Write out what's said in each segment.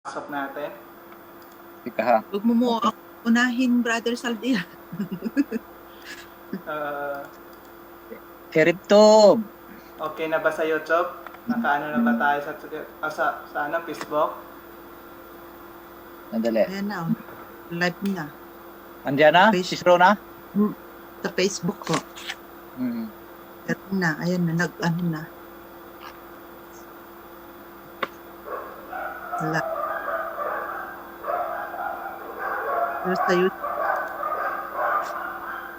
Pasok natin. Ika ha. Huwag mo ako unahin, Brother Saldiel. Keriptob! Okay na ba sa YouTube? Nakaano na ba tayo sa Facebook? Nandali. Ayan na, live na. Andiyan na? Si Rona? Sa Facebook ko. Ayan na, ayan na, nag-ano na. Wala. Pero sa YouTube.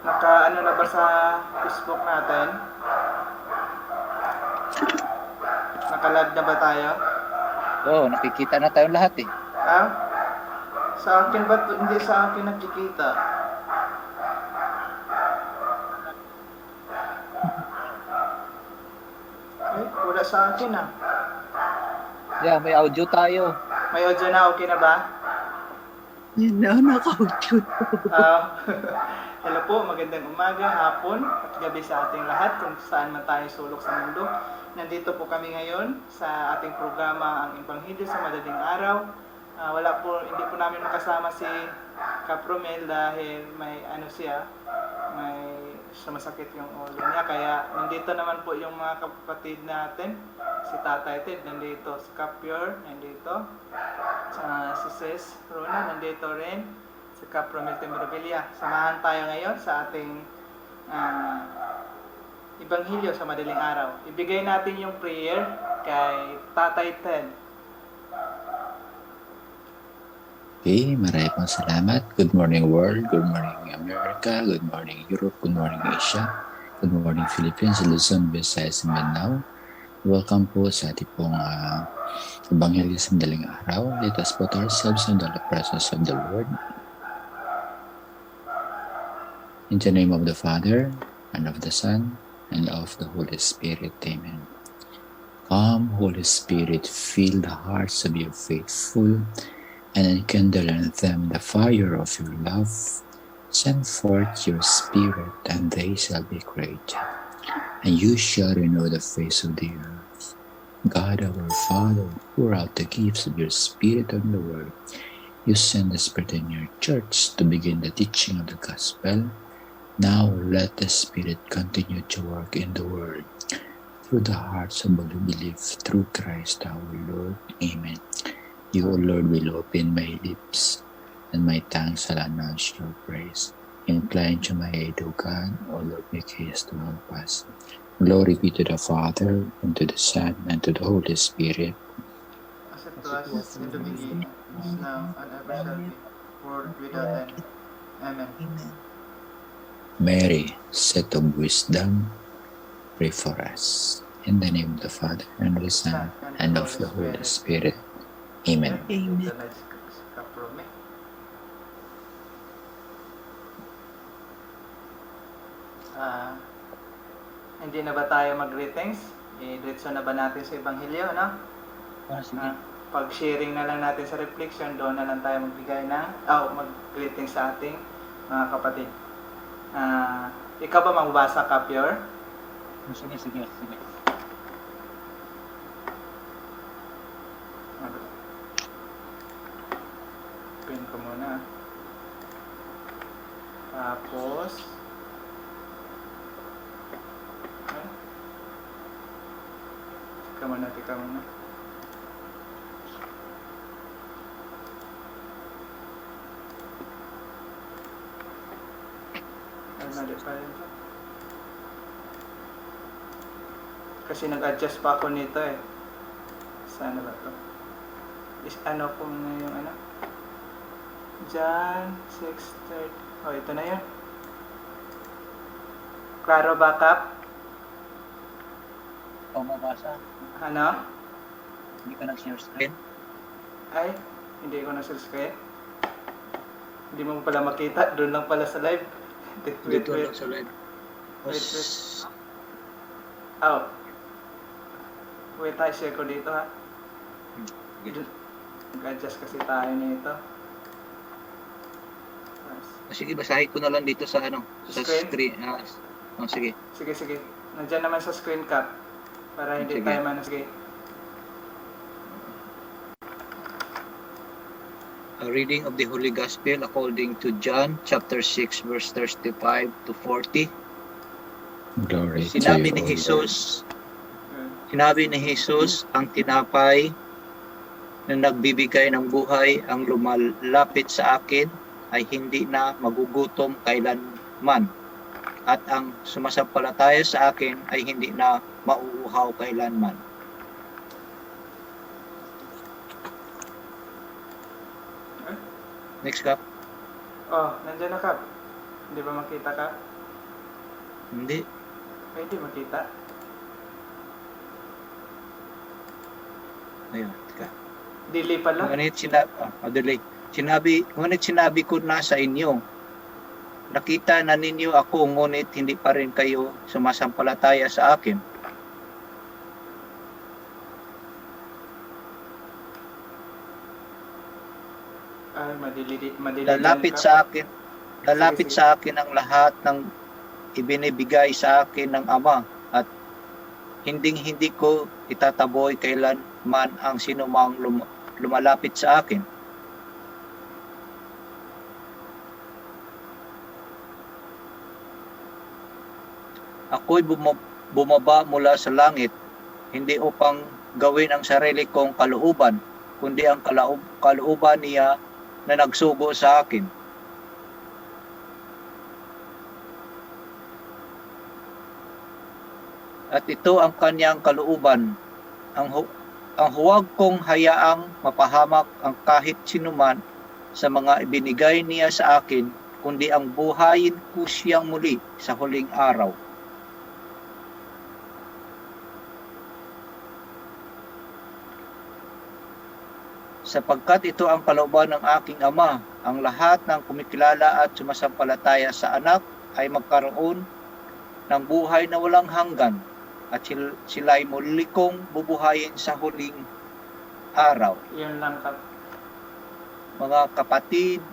Nakaano na ba sa Facebook natin? Naka-live na ba tayo? Oo, nakikita na tayo lahat eh. Sa akin ba? Hindi sa akin nakikita. Wala sa akin Yeah, may audio tayo. May audio na, okay na ba? Yun na, naka-audio. Hello po, magandang umaga, hapon, at gabi sa ating lahat kung saan man tayo sulok sa mundo. Nandito po kami ngayon sa ating programa Ang Ebanghelyo sa Madaling Araw. Hindi po namin makasama si Kapromel dahil may may sumasakit yung ulo niya. Kaya nandito naman po yung mga kapatid natin. Si Tatay Ted nandito, si Kapior nandito, si Sis Rona nandito rin, si Kapromel Timbrevilla. Samahan tayo ngayon sa ating Ebanghelyo sa Madaling Araw. Ibigay natin yung prayer kay Tatay Ted. Okay, maraming pong salamat. Good morning world, good morning America, good morning Europe, good morning Asia, good morning Philippines, Luzon, Visayas, and Mindanao. Welcome po sa ating pong Ebanghelyo sa Madaling Araw. Let us put ourselves in the presence of the Lord. In the name of the Father, and of the Son, and of the Holy Spirit. Amen. Come, Holy Spirit, fill the hearts of your faithful, and enkindle in them the fire of your love. Send forth your Spirit, and they shall be created, and you shall renew the face of the earth. God our Father, pour out the gifts of your Spirit on the world. You send the Spirit in your church to begin the teaching of the gospel. Now let the Spirit continue to work in the world through the hearts of all who believe through Christ our Lord. Amen. You, O Lord, will open my lips, and my tongue shall announce your praise. Incline to my aid, O God, O Lord, make haste to help us. Glory be to the Father, and to the Son, and to the Holy Spirit. As it was in the beginning, is now, and ever shall be, world without end. Amen. Amen. Mary, seat of wisdom, pray for us. In the name of the Father, and of the Son, and of the Holy Spirit. Amen. Amen. Hindi na ba tayo mag-greetings? I-diretso na ba natin sa Ebanghelyo, no? Pag-sharing na lang natin sa reflection, doon na lang tayo magbigay ng, mag-greetings sa ating mga kapatid. Ikaw ba magbasa, Kapior? Sige. Pin ko muna. Tapos, tika muna. Mali pa rin. Kasi nag-adjust pa ako nito eh. Sana ba to? Kung yung John 6:30. Ito na yun. Klaro ba, Kap? Mabasa. Hindi ka nag-share screen? Ay, hindi ko nag-share screen. Hindi mo pala makita. Doon lang pala sa live. Wait. Lang sa live. Wait. Wait, share ko dito ha. Nag-adjust kasi tayo nito. Sige, basahin ko na lang dito sa sa screen. Sige. Sige. Nandiyan naman sa screen cap para hindi tayo sige. A reading of the Holy Gospel according to John chapter 6 verse 35 to 40. Glory to Sinabi you, ni O Lord. Jesus, ang tinapay na nagbibigay ng buhay ang lumalapit sa akin ay hindi na magugutom kailanman, at ang sumasampalataya sa akin ay hindi na mauuhaw kailanman. Next, Kap. Oh, nandiyan na, Kap. Hindi ba makita ka? Hindi. Ay, hindi makita. Ayun, tika. Delay pala. Ngunit sinabi ko na sa inyo, nakita na ninyo ako, ngunit hindi pa rin kayo sumasampalataya sa akin. Ay, madili Lalapit sa akin ang lahat ng ibinibigay sa akin ng Ama, at hindi ko itataboy kailanman ang sinumang lumalapit sa akin. Ako'y bumaba mula sa langit, hindi upang gawin ang sarili kong kalooban, kundi ang kalooban niya na nagsugo sa akin. At ito ang kanyang kalooban, ang huwag kong hayaang mapahamak ang kahit sinuman sa mga ibinigay niya sa akin, kundi ang buhayin ko siyang muli sa huling araw. Sapagkat ito ang kalooban ng aking Ama, ang lahat ng kumikilala at sumasampalataya sa anak ay magkaroon ng buhay na walang hanggan, at sila'y muli kong bubuhayin sa huling araw. Yun lang, Kap. Mga kapatid,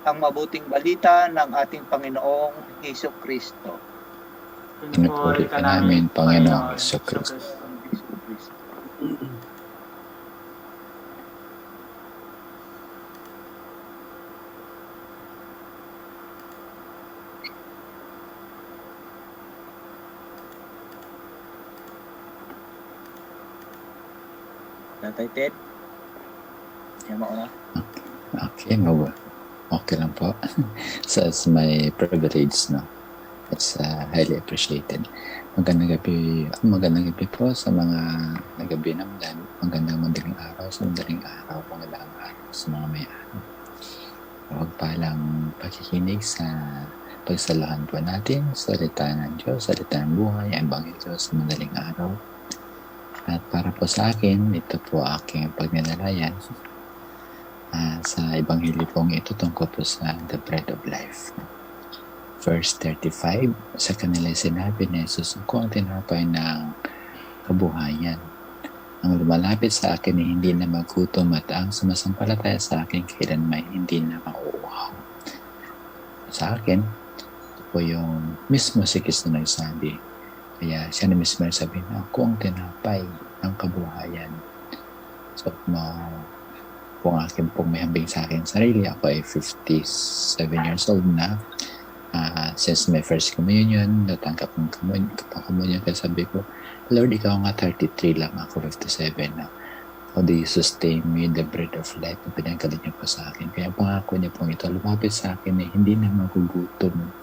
ang mabuting balita ng ating Panginoong Hesukristo. Pinupuri ka namin, Panginoong Hesukristo. Tatay Ted? Yan mo na. Okay, okay lang po. So, it's my privilege, no? It's highly appreciated. Magandang gabi po sa mga nagabi naman. Magandang madaling araw sa madaling araw. Magandang araw sa mga may araw. Huwag palang pakikinig sa pagsalahan po natin, salita ng Diyos, salita ng buhay, ang Ebanghelyo sa madaling araw. At para po sa akin, ito po aking pagninalayan sa Ebanghelyo pong ito tungkol po sa the bread of life. Verse 35, sa kanila sinabi ni Jesus, ako ang tinapay ng kabuhayan. Ang lumalapit sa akin ay hindi na magutom, at ang sumasampalataya sa akin kailanman hindi na mauuhaw. Sa akin, ito po yung mismo si Kristo nagsabi. Kaya siya na mismo sabi na ako ang tinapay ng kabuhayan. So, kung akin pong may hambing sa akin sarili, ako ay 57 years old na. Since my first communion, natanggap ng communion, kaya sabi ko, Lord, ikaw nga 33 lang, ako 57 na. How do you sustain me the bread of life na pinanggaling niyo po sa akin? Kaya pangako niyo pong ito, lumapit sa akin na hindi na magugutom.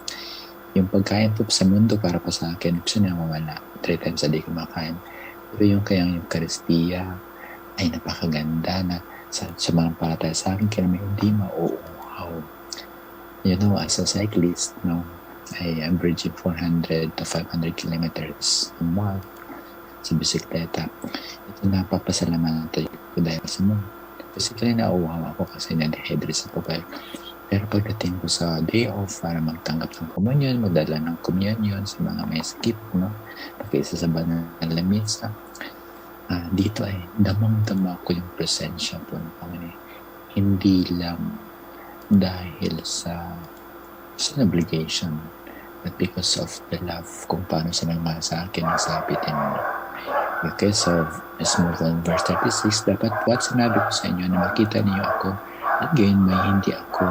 Yung pagkain po sa mundo para pa sa akin, gusto niya mawala. 3 times a day kumakain. Pero yung kayang Eucharistia ay napakaganda na sa mga palataya sa akin, kaya may hindi mauuhaw. You know, as a cyclist, no, I average 400 to 500 kilometers a month sa bisikleta. Ito napapasalamatan ko dahil sa mundo. Basically, nauuhaw ako kasi na-dehydrate sa pagkain. Pero pagdating ko sa day off para magtanggap ng communion, magdala ng communion sa mga may skip, no? Pagkaisasaba ng lamisa, dito ay damang-dama ko yung presensya po ng Panginoon. Hindi lang dahil sa obligation, but because of the love kung paano sa nagmahal sa akin ang sabitin mo. Because of, as more than verse 36, dapat po at sinabi ko sa inyo na makita niyo ako At gayon may hindi ako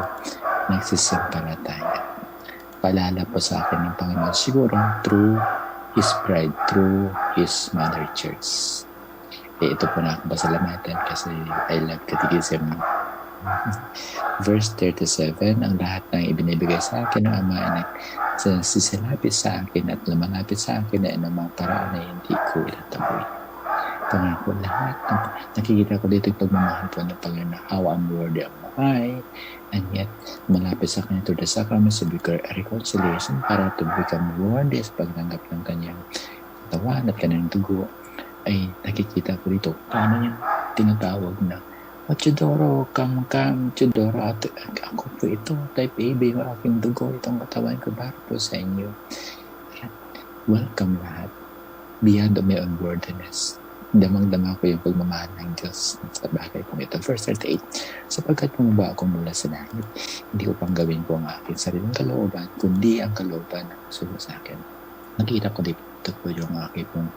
nagsisimpalataya. Paalala po sa akin ng Panginoon siguro through His bride, through His Mother Church. Ito po na akong pasalamatan kasi I love Catechism. Verse 37, ang lahat ng ibinibigay sa akin ng Ama ay sisilapit sa akin at lumalapit sa akin na anumang paraan na hindi ko itataboy. Pangako lahat. Nakikita ko dito yung pagmamahal po ng Panginoon, how unworthy am I, and yet malapit sa kanya to the sacraments of reconciliation para to become worthy sa pagtanggap ng kanyang katawan at kanyang dugo. Ay nakikita ko dito paano niya tinatawag na Chodoro, come, Chodoro, at ako po ito, type AB, yung aking dugo, itong katawan ko para po sa inyo. At welcome lahat, beyond of my unworthiness. Damang-dama ko yung pagmamahal ng Diyos sa bagay kong ito. Verse 38, sapagkat bumaba ako mula sa langit, hindi ko pang gawin ko ang aking sariling kalooban, kundi ang kalooban ng sulo sa akin. Nakita ko dito po yung aking pong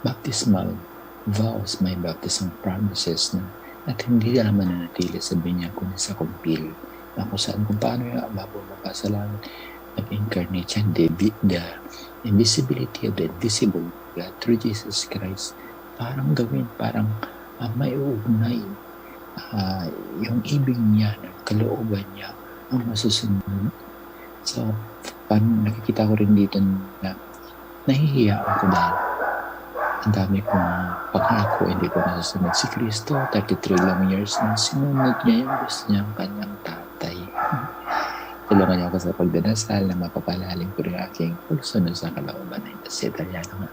baptismal vows, my baptism promises na at hindi naman nanatili sa binyag kundi sa kumpil na kung saan kung paano yung Ama bumaba sa langit nag-incarnate siya, the invisibility of the invisible God through Jesus Christ parang gawin, parang may uugnay yung ibig niya, ng kalooban niya ang masusunod. So parang nakikita ko rin dito na nahihiya ako dahil ang dami kong pangako, hindi ko nasusunod. Si Kristo, 33 long years na sinunod niya yung gusto niyang kanyang tatay. Tulungan niya ako sa pagdadasal na mapapalalim ko rin aking pagsunod sa kalooban na ito. Sa Italiano nga,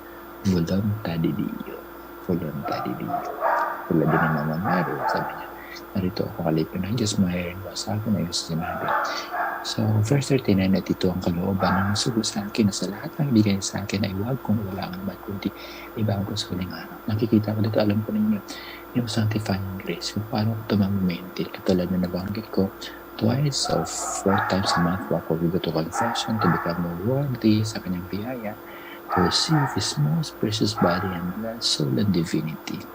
volontà di Dio. Volontà di Dio. Tulad din ni Mama Mary, sabi niya, narito ako kalipin ng Diyos, mahirin mo sa akin na yung sinabi. So, verse 39, at ito ang kalooban ng sugo sa akin na sa lahat ng ibigay sa akin ay huwag kong wala naman kundi iba ko sa huling araw. Nakikita ko dito, alam ko ninyo, yung sanctifying grace, kung paano ito ma-maintain. Katulad na nabanggit ko, twice or 4 times a month, ako we go to confession to become more worthy sa kanyang biyaya, to receive His most precious body and blood, soul and divinity.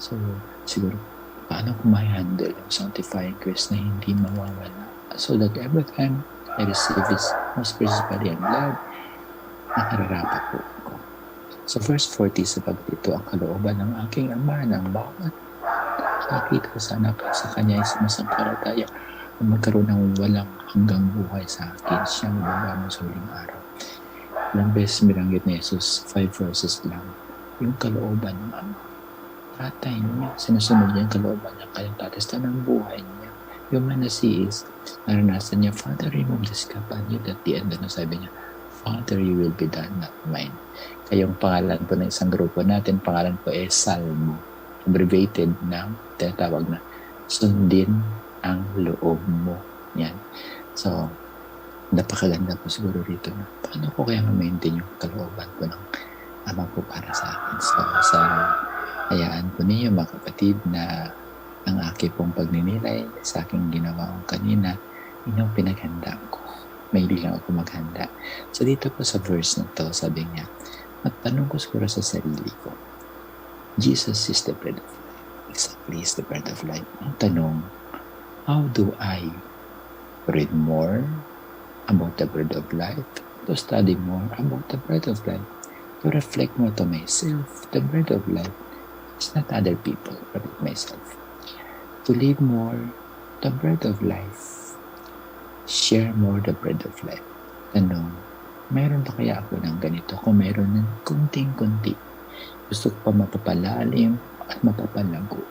So, siguro, paano ko ma-handle yung sanctifying grace na hindi mawawala? So that every time I receive His most precious body and blood, nakararapat po ako. So verse 40, sapagat ito ang kalooban ng aking Ama ng bawat nakita ko sa anak sa kanya ay sumasampalataya na magkaroon ng walang hanggang buhay sa akin siyang babamo sa huling araw. Ilang beses binanggit ni Jesus, 5 verses lang, yung kalooban ng Ama. Tatay niya, sinusunod niya yung kalooban ng kanyang tatay ng buhay niya. Yung manasi is, naranasan niya, Father, remove this cup, and yet at the end, sabi niya, Father, you will be done, not mine. Kayong pangalan po ng isang grupo natin, pangalan po ay Salmo, abbreviated na, tinatawag na, sundin ang loob mo. Yan. So, napakaganda po siguro rito na, paano ko kaya ma-maintain yung kalooban po ng Ama po para sa akin. So, sa hayaan po ninyo, mga kapatid, na ang aking pong pagninilay sa aking ginawa ko kanina, inyong pinaghandaan ko. May lang ako maghanda. So dito po sa verse na to, sabi niya, magtanong ko siguro sa sarili ko, Jesus is the bread of life. Exactly, is the bread of life. Ang tanong, how do I read more about the bread of life? To study more about the bread of life? To reflect more to myself, the bread of life? It's not other people, but myself. To live more the bread of life. Share more the bread of life. Tanong, mayroon ba kaya ako ng ganito? Kung mayroon ng kunting-kunti, gusto ko pa mapapalalim at mapapalago.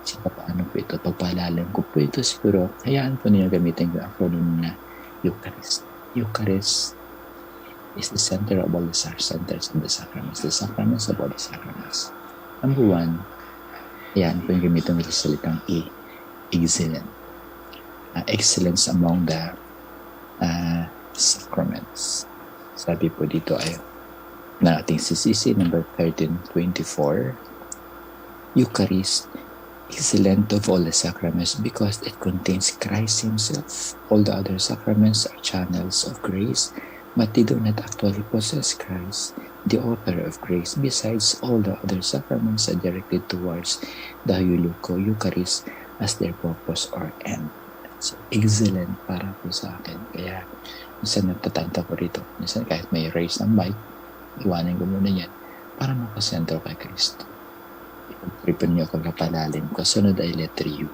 Kasi paano po ito? Pagpalalim ko po ito siguro, hayaan po niyo gamitin yung acronym na Eucharist. Eucharist is the center of all the centers of the sacraments. The sacraments of all the sacraments. Number 1, yan po yung gamitin ko sa salitang E, excellent. Excellence among the sacraments. Sabi po dito ay na ating sisisi, number 1324, Eucharist, excellent of all the sacraments because it contains Christ Himself. All the other sacraments are channels of grace, but they do not actually possess Christ. the author of grace, besides all the other sacraments are directed towards the Eucharist as their purpose or end. So, excellent para po sa akin. Kaya, minsan natatanta ko rito. Minsan kahit may race ng bike, iwanan ko muna yan para makasentro kay Kristo. Ipag-tripan niyo ako kapalalim. Kasunod ay letter U.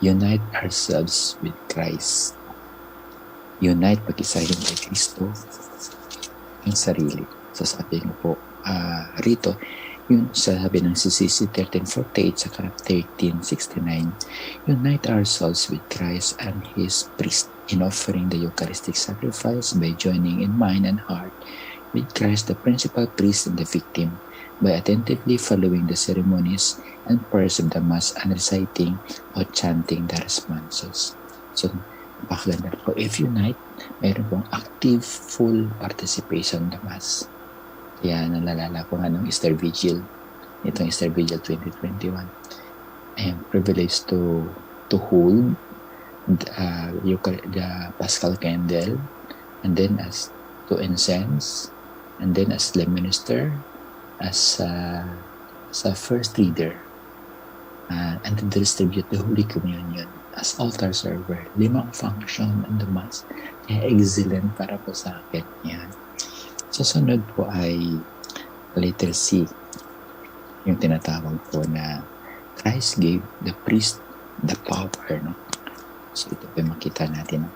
Unite ourselves with Christ. Unite, pag-isahin kay Kristo ang sarili. So sabi ko po, rito, yun sabi ng CCC 1348 saka 1369, unite ourselves with Christ and His priest in offering the Eucharistic sacrifice by joining in mind and heart with Christ, the principal priest and the victim, by attentively following the ceremonies and prayers of the Mass and reciting or chanting the responses. So, napakaganda po. If unite, mayroon pong active, full participation in the Mass. Kaya nalalala ko nga nung Easter Vigil, itong Easter Vigil 2021. I am privileged to hold the Paschal Candle, and then as to incense, and then as the minister, as a first reader, and to distribute the Holy Communion as altar server. 5 function in the Mass. Kaya excellent para po sa akin. Yan. Susunod po ay letter C, yung tinatawag po na Christ gave the priest the power. No? So ito po makita natin.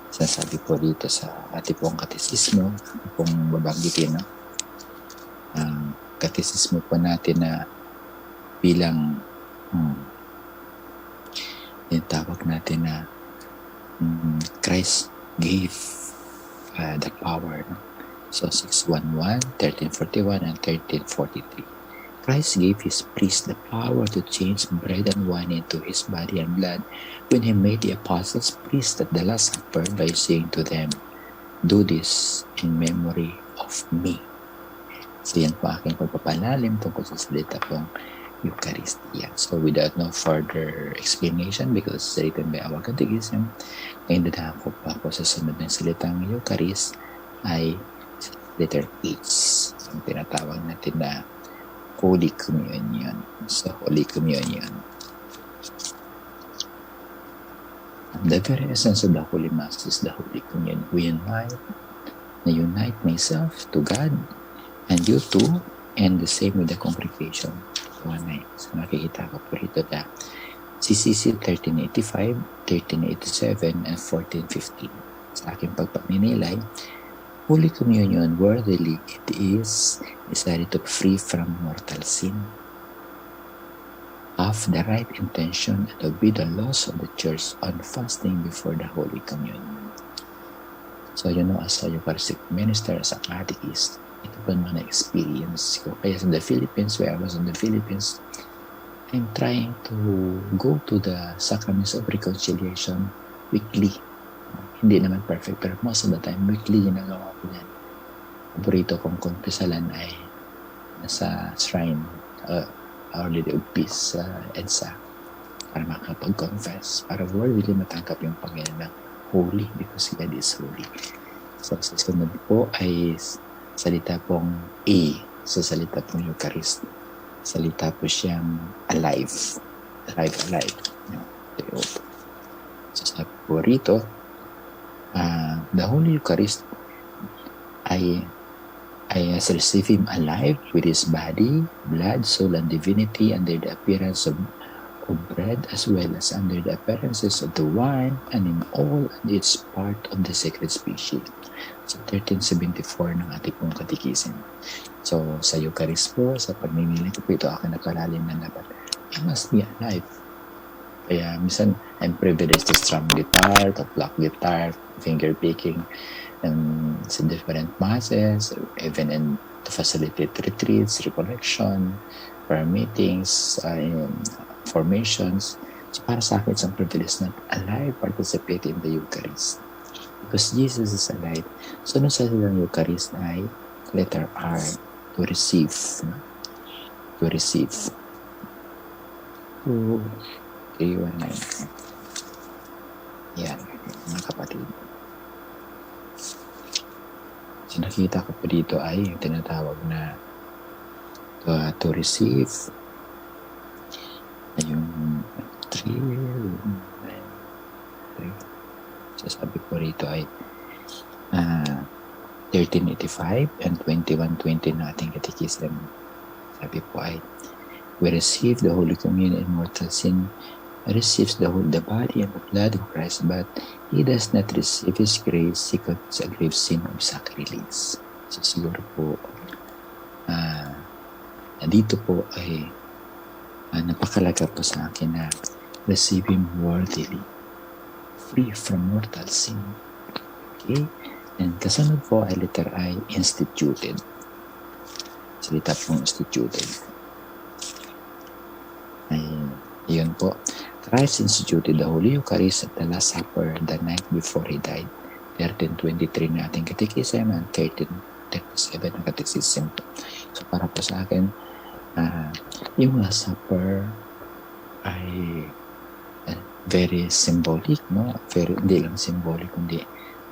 Sasabi po dito sa ating pong katisismo, pong babanggitin. No? Katisismo po natin na bilang yung tawag natin na Christ gave the power. No? So 611, 1341, and 1343. Christ gave his priest the power to change bread and wine into his body and blood when he made the apostles priests at the Last Supper by saying to them, "Do this in memory of me." So yan po aking pagpapalalim tungkol sa salita pong Eucharistia. So without no further explanation, because it's written by our Catechism, ngayon dadahan ko pa ako sa sunod ng salitang Eucharist ay letter H. Ang tinatawag natin na Holy Communion. So Holy Communion. The very essence of the Holy Mass is the Holy Communion. We unite myself to God and you too, and the same with the congregation. So nakikita ko po rito na CCC 1385, 1387, and 1415. Sa aking pagpaninilay, Holy Communion, worthily it is decided to be free from mortal sin, have the right intention, and obey the laws of the Church on fasting before the Holy Communion. So, as a Eucharistic minister, as a catechist, ito po mga experience ko. Kaya sa the Philippines, where I was in the Philippines, I'm trying to go to the sacraments of reconciliation weekly. Hindi naman perfect, pero most of the time, weekly ginagawa ko yan. Paborito kong kumpisalan ay nasa shrine, Our Lady of Peace, EDSA, para makapag-confess, para worthily matanggap yung Panginoon ng holy, because God is holy. So, susunod po ay salita pong A, sa salita pong Eucharist. Salita po siyang alive. Alive. So, sabi po rito, the Holy Eucharist I has received him alive with his body, blood, soul, and divinity under the appearance of bread as well as under the appearances of the wine and in all and each part of the sacred species. So 1374 ng ating pong katekism. So sa Eucharist po, sa pagninilay ko po ito aking nakalalim na dapat I must be alive. Kaya minsan I'm privileged to strum guitar, to pluck guitar, finger picking, sa different masses, even in to facilitate retreats, recollection, prayer meetings, formations. So para sa akin, isang privilege na alive participate in the Eucharist. Because Jesus is alive. So nung sa silang Eucharist ay letter R, to receive. To receive. To iwan na yun. Yan, mga kapatid. So nakita ko po dito ay yung tinatawag na to receive, yung 3. So sabi po rito ay 1385 and 2120 na ating katekism. Sabi po ay, we receive the Holy Communion and mortal sin receives the body and the blood of Christ, but he does not receive his grace. He commits a grave sin of sacrilege. So siguro po, dito po ay napakalaga po sa akin na receive him worthily, free from mortal sin. Okay? And kasunod po ay letter I, instituted. Salita pong instituted. Ay, yun po. Christ instituted the Holy Eucharist at the Last Supper the night before he died. 1323 na ating katekism and 1337 ang katekism. So para po sa akin, yung Last Supper ay very symbolic, no? Hindi lang symbolic, kundi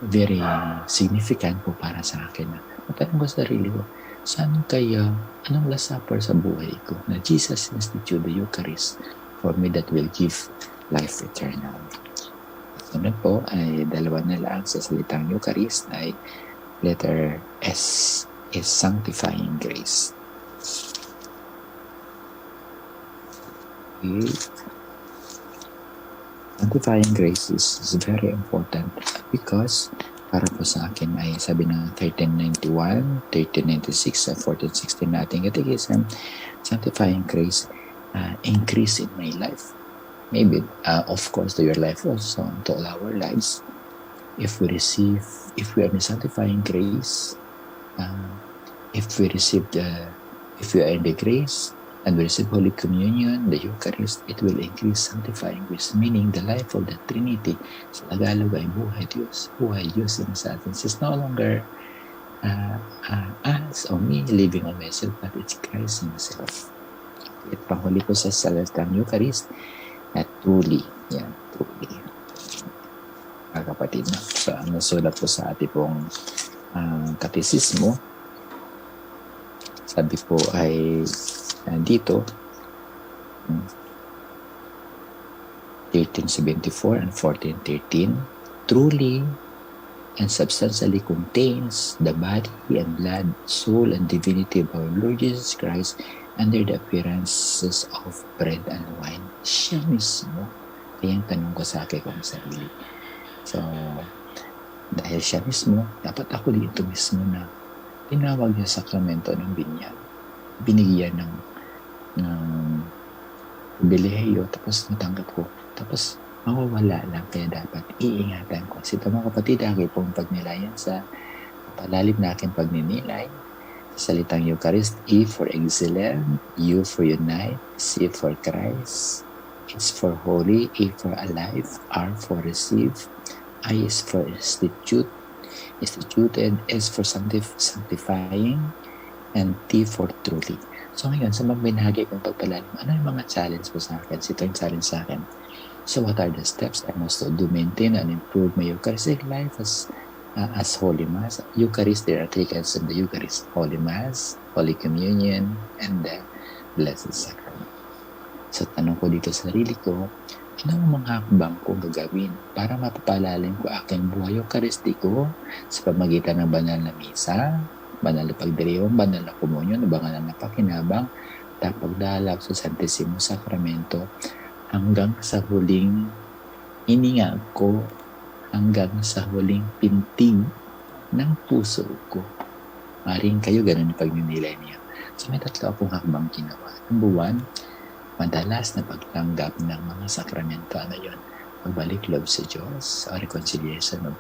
very significant po para sa akin. Matanong ko sa sarili ko, saan kaya, anong Last Supper sa buhay ko na Jesus instituted the Eucharist for me that will give life eternal. Sunod po ay dalawa na lang sa salitang Eucharist ay letter S is sanctifying grace. Okay. Sanctifying grace is very important because para po sa akin ay sabi ng 1391, 1396, at 1416 natin katekism, sanctifying grace increase in my life. Maybe, of course, to your life also, to all our lives. If we are in sanctifying grace, if we are in the grace, and we receive Holy Communion, the Eucharist, it will increase sanctifying grace, meaning the life of the Trinity. Sa Tagalog ay buhay Diyos. Buhay Diyos in sa atin. It's no longer us or me living on myself, but it's Christ himself. At panghuli po sa salitang Eucharist na truly, mga kapatid, na so, ang nasulat po sa ating pong katesismo, sabi po ay dito 1374 and 1413, truly and substantially contains the body and blood, soul and divinity of our Lord Jesus Christ under the appearances of bread and wine. Siya mismo. Kaya yung tanong ko sa akin kung sarili. So, dahil siya mismo, dapat ako dito mismo na tinawag niya sakramento ng binyag. Binigyan ng pribilehiyo, tapos natanggap ko. Tapos, mawawala lang. Kaya dapat iingatan ko. Kasi ito mga kapatid, aking pong pagnilayan sa palalim na aking pagninilay. Salitang Eucharist, E for excellent, U for unite, C for Christ, S for holy, A for alive, R for receive, I is for instituted, S for sanctifying, and T for truly. So ngayon, sa magbinahagi kong pagpalalim, ano yung mga challenge po sa akin? Ito yung challenge sa akin. So what are the steps I must do maintain and improve my Eucharistic life as Holy Mass? Eucharist, there are three kinds of the Eucharist: Holy Mass, Holy Communion, and the Blessed Sacrament. So tanong ko dito sa sarili ko, ano ang mga hakbang ko gagawin para mapapalalim ko aking buhay Eucharistiko sa pamagitan ng banal na misa, banal na pagdiriwang, banal na komunyon, banal na pakinabang, pagdalak sa Santissimo Sacramento, hanggang sa huling hininga ko, hanggang sa huling pintig ng puso ko. Maring kayo ganun yung pagninilay niya. So may tatlo akong hakbang ginawa. Number 1, madalas na pagtanggap ng mga sakramento. Ano yun? Pagbalik loob sa Diyos, o reconciliation of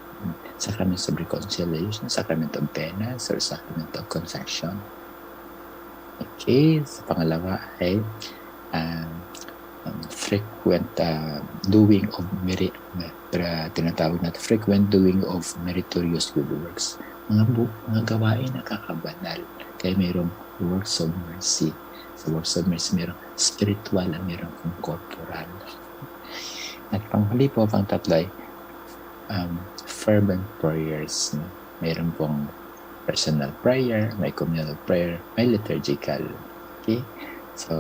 sacrament of reconciliation, sacrament of penance, or sacrament of confession. Okay, sa pangalawa ay frequent doing of tinatawag natin frequent doing of meritorious good works, mga gawain na kakabanal. Kaya mayroong works of mercy. Sa works of mercy mayroong spiritual at mayroong corporal. At panghuli po, pang tatlo ay fervent prayers. Mayroon pong personal prayer, may communal prayer, may liturgical. Okay? So,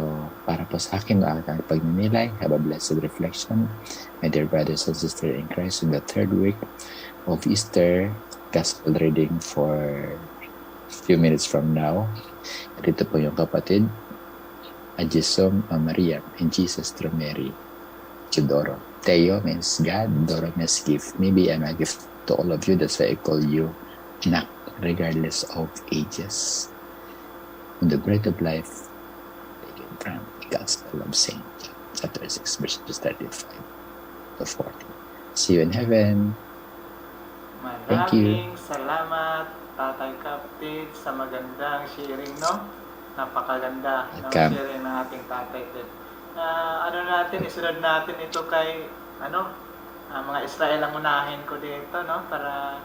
para po sa akin, ang pagninilay, have a blessed reflection. My dear brothers and sisters in Christ, in the third week of Easter, Gospel reading for a few minutes from now. Dito po yung kapatid, Ajisom Maria, and Jesus through Mary, Chidoro. Teo means God, Doro means gift. Maybe I'm a gift to all of you, that's why I call you Nak, regardless of ages. On the bread of life, taken from the Gospel of St. John, chapter 6, verses 35 to 40. See you in heaven. Thank you. Maraming salamat, Tatay Captain, sa magandang sharing, no? Napakaganda ng Welcome. sharing ng ating Tatay Ted. Isunod natin ito kay, mga Israel ang unahin ko dito, no? Para,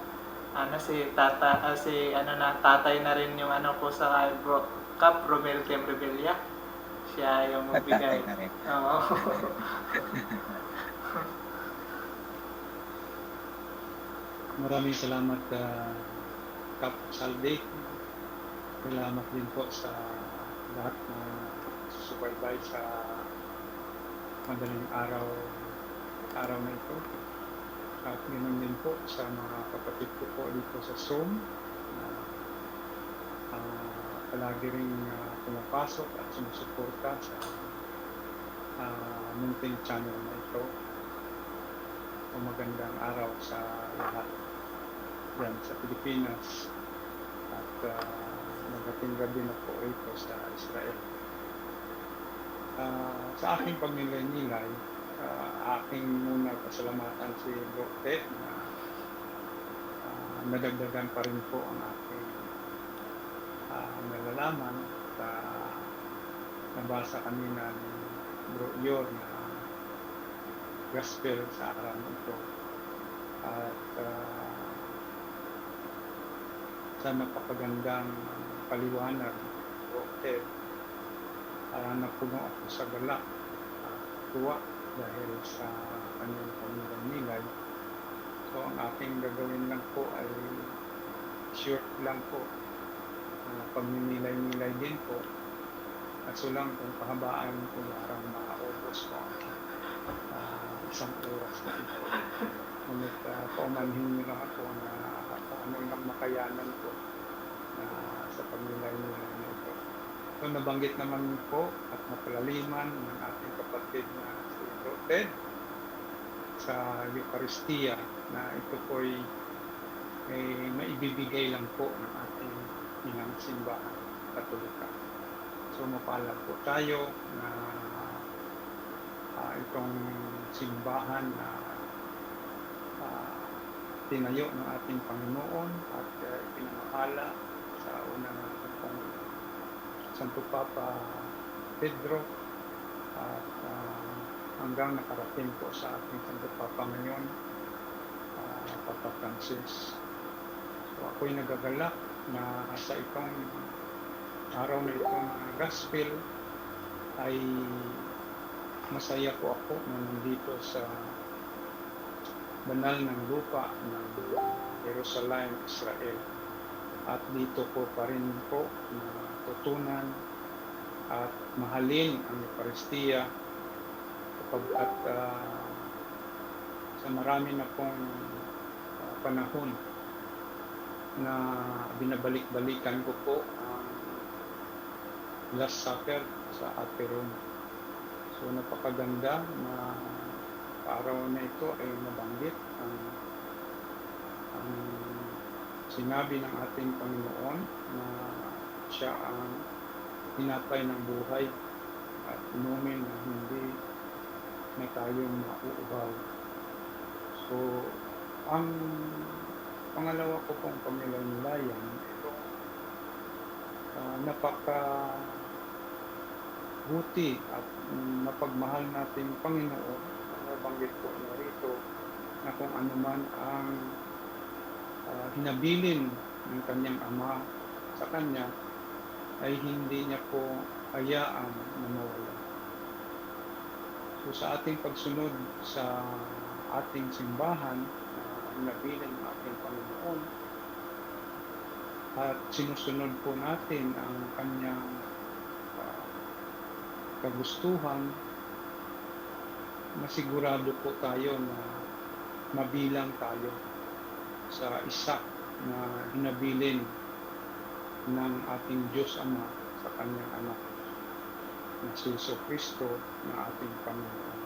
tatay na rin yung ko sa Cap Romel Tem Rebella. Siya yung magbigay. Tatay na rin. Oo. Maraming salamat Kap Saldi. Salamat din po sa lahat na susubaybay sa madaling araw na ito. At ganoon din po sa mga kapatid ko po dito sa Zoom na palagi rin pumapasok at sumusuporta sa munting channel na ito. Magandang araw sa lahat yan sa Pilipinas at magating gabi na po ito sa Israel. Sa aking pagninilay, aking muna pasalamatan si Bro Ted na nadagdagan pa rin po ang aking nalalaman sa nabasa kanina ni Bro Yor na gospel sa araw ito. At sa napakagandang paliwanag Bro Ted, napuno ako sa galak at tuwa dahil sa kanyang pagninilay. So ang aking gagawin lang po ay short lang po, pagninilay-nilay din po. Kaso lang kung pahabaan ko parang makaubos ko isang oras na ito. Ngunit paumanhin nyo lang ako na ano lang makayanan ko sa pagnilay-nilay na ito. So nabanggit naman po at napalaliman ng ating kapatid na si Bro Ted sa Eucharistia na ito po ay maibibigay lang po ng ating inang simbahan Katolika. So mapalad po tayo na itong simbahan na tinayo ng ating Panginoon at pinamahala sa unang Santo Papa Pedro at hanggang nakarating po sa ating Santo Papa ngayon, Papa Francis. So ako'y nagagalak na sa itong araw na itong gospel ay masaya po ako na nandito sa banal ng lupa ng Jerusalem, Israel. At dito po pa rin po na tutunan at mahalin ang Eucharistia sapagkat sa marami na pong panahon na binabalik-balikan ko po ang Last Supper sa Ate Rome. So napakaganda na araw na ito ay nabanggit ang sinabi ng ating Panginoon na siya ang tinapay ng buhay at inumin na hindi na tayong mauuhaw. So ang pangalawa ko pong pamilanilayan ito napakabuti at mapagmahal nating Panginoon. Nabanggit po niya rito na kung ano man ang hinabilin ng kanyang ama sa kanya ay hindi niya po hayaan na mawala. So sa ating pagsunod sa ating simbahan, hinabilin ng ating Panginoon, at sinusunod po natin ang kanyang ah, kagustuhan, masigurado po tayo na mabilang tayo sa isa na hinabilin ng ating Diyos Ama sa kanyang anak na si Jesucristo na ating Panginoon.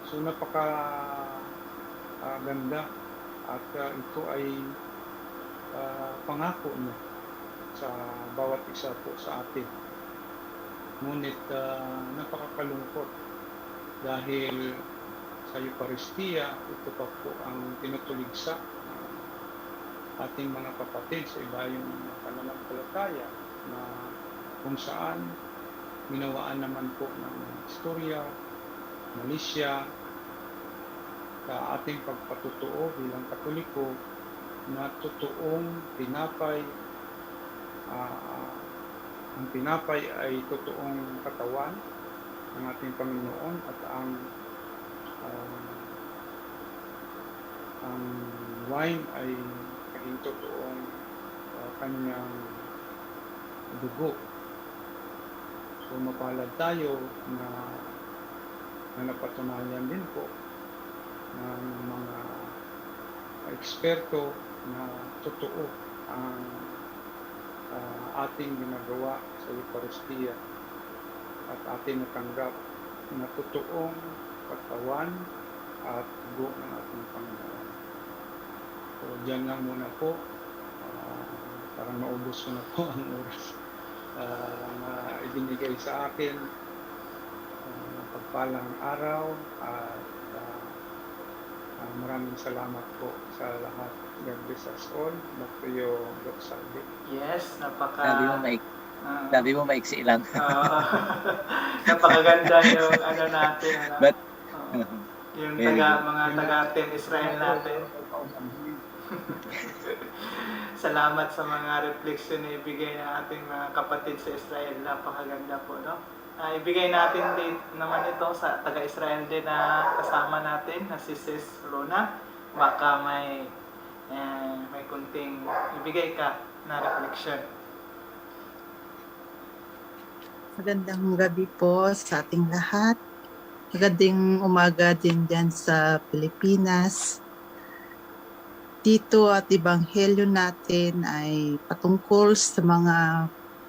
So ganda at ito ay pangako niya sa bawat isa po sa atin. Ngunit napakakalungkot dahil sa Eucharistia, ito pa po ang tinutuligsa ng ating mga kapatid sa ibayong pananampalataya na kung saan minawaan naman po ng istorya, malisya, sa ating pagpatutuo bilang Katoliko na totoong tinapay, ang tinapay ay totoong katawan ng ating Panginoon at ang wine ay naging totoong kanyang dugo. So mapalad tayo na napatunayan din po ng mga eksperto na totoo ang ating ginagawa sa Eucharistia at ating natanggap na totoong katawan at dugo ng ating Panginoon. So diyan lang muna po, parang maubos ko na po ang oras na ibinigay sa akin. Pagpalang araw at maraming salamat po sa lahat. God bless us all. Back to you, Dr. Salvi. Yes, Sabi mo maiksi lang. napakaganda yung ano natin. Ano? But, Yung very mga taga-Team Israel natin. Salamat sa mga reflection na ibigay ng ating mga kapatid sa Israel. Napakaganda po, no? Ibigay natin din naman ito sa taga-Israel din na kasama natin na si Sis Rona. Baka may kunting ibigay ka na reflection. Magandang gabi po sa ating lahat. Magandang umaga din dyan sa Pilipinas. Dito at Ebanghelyo natin ay patungkol sa mga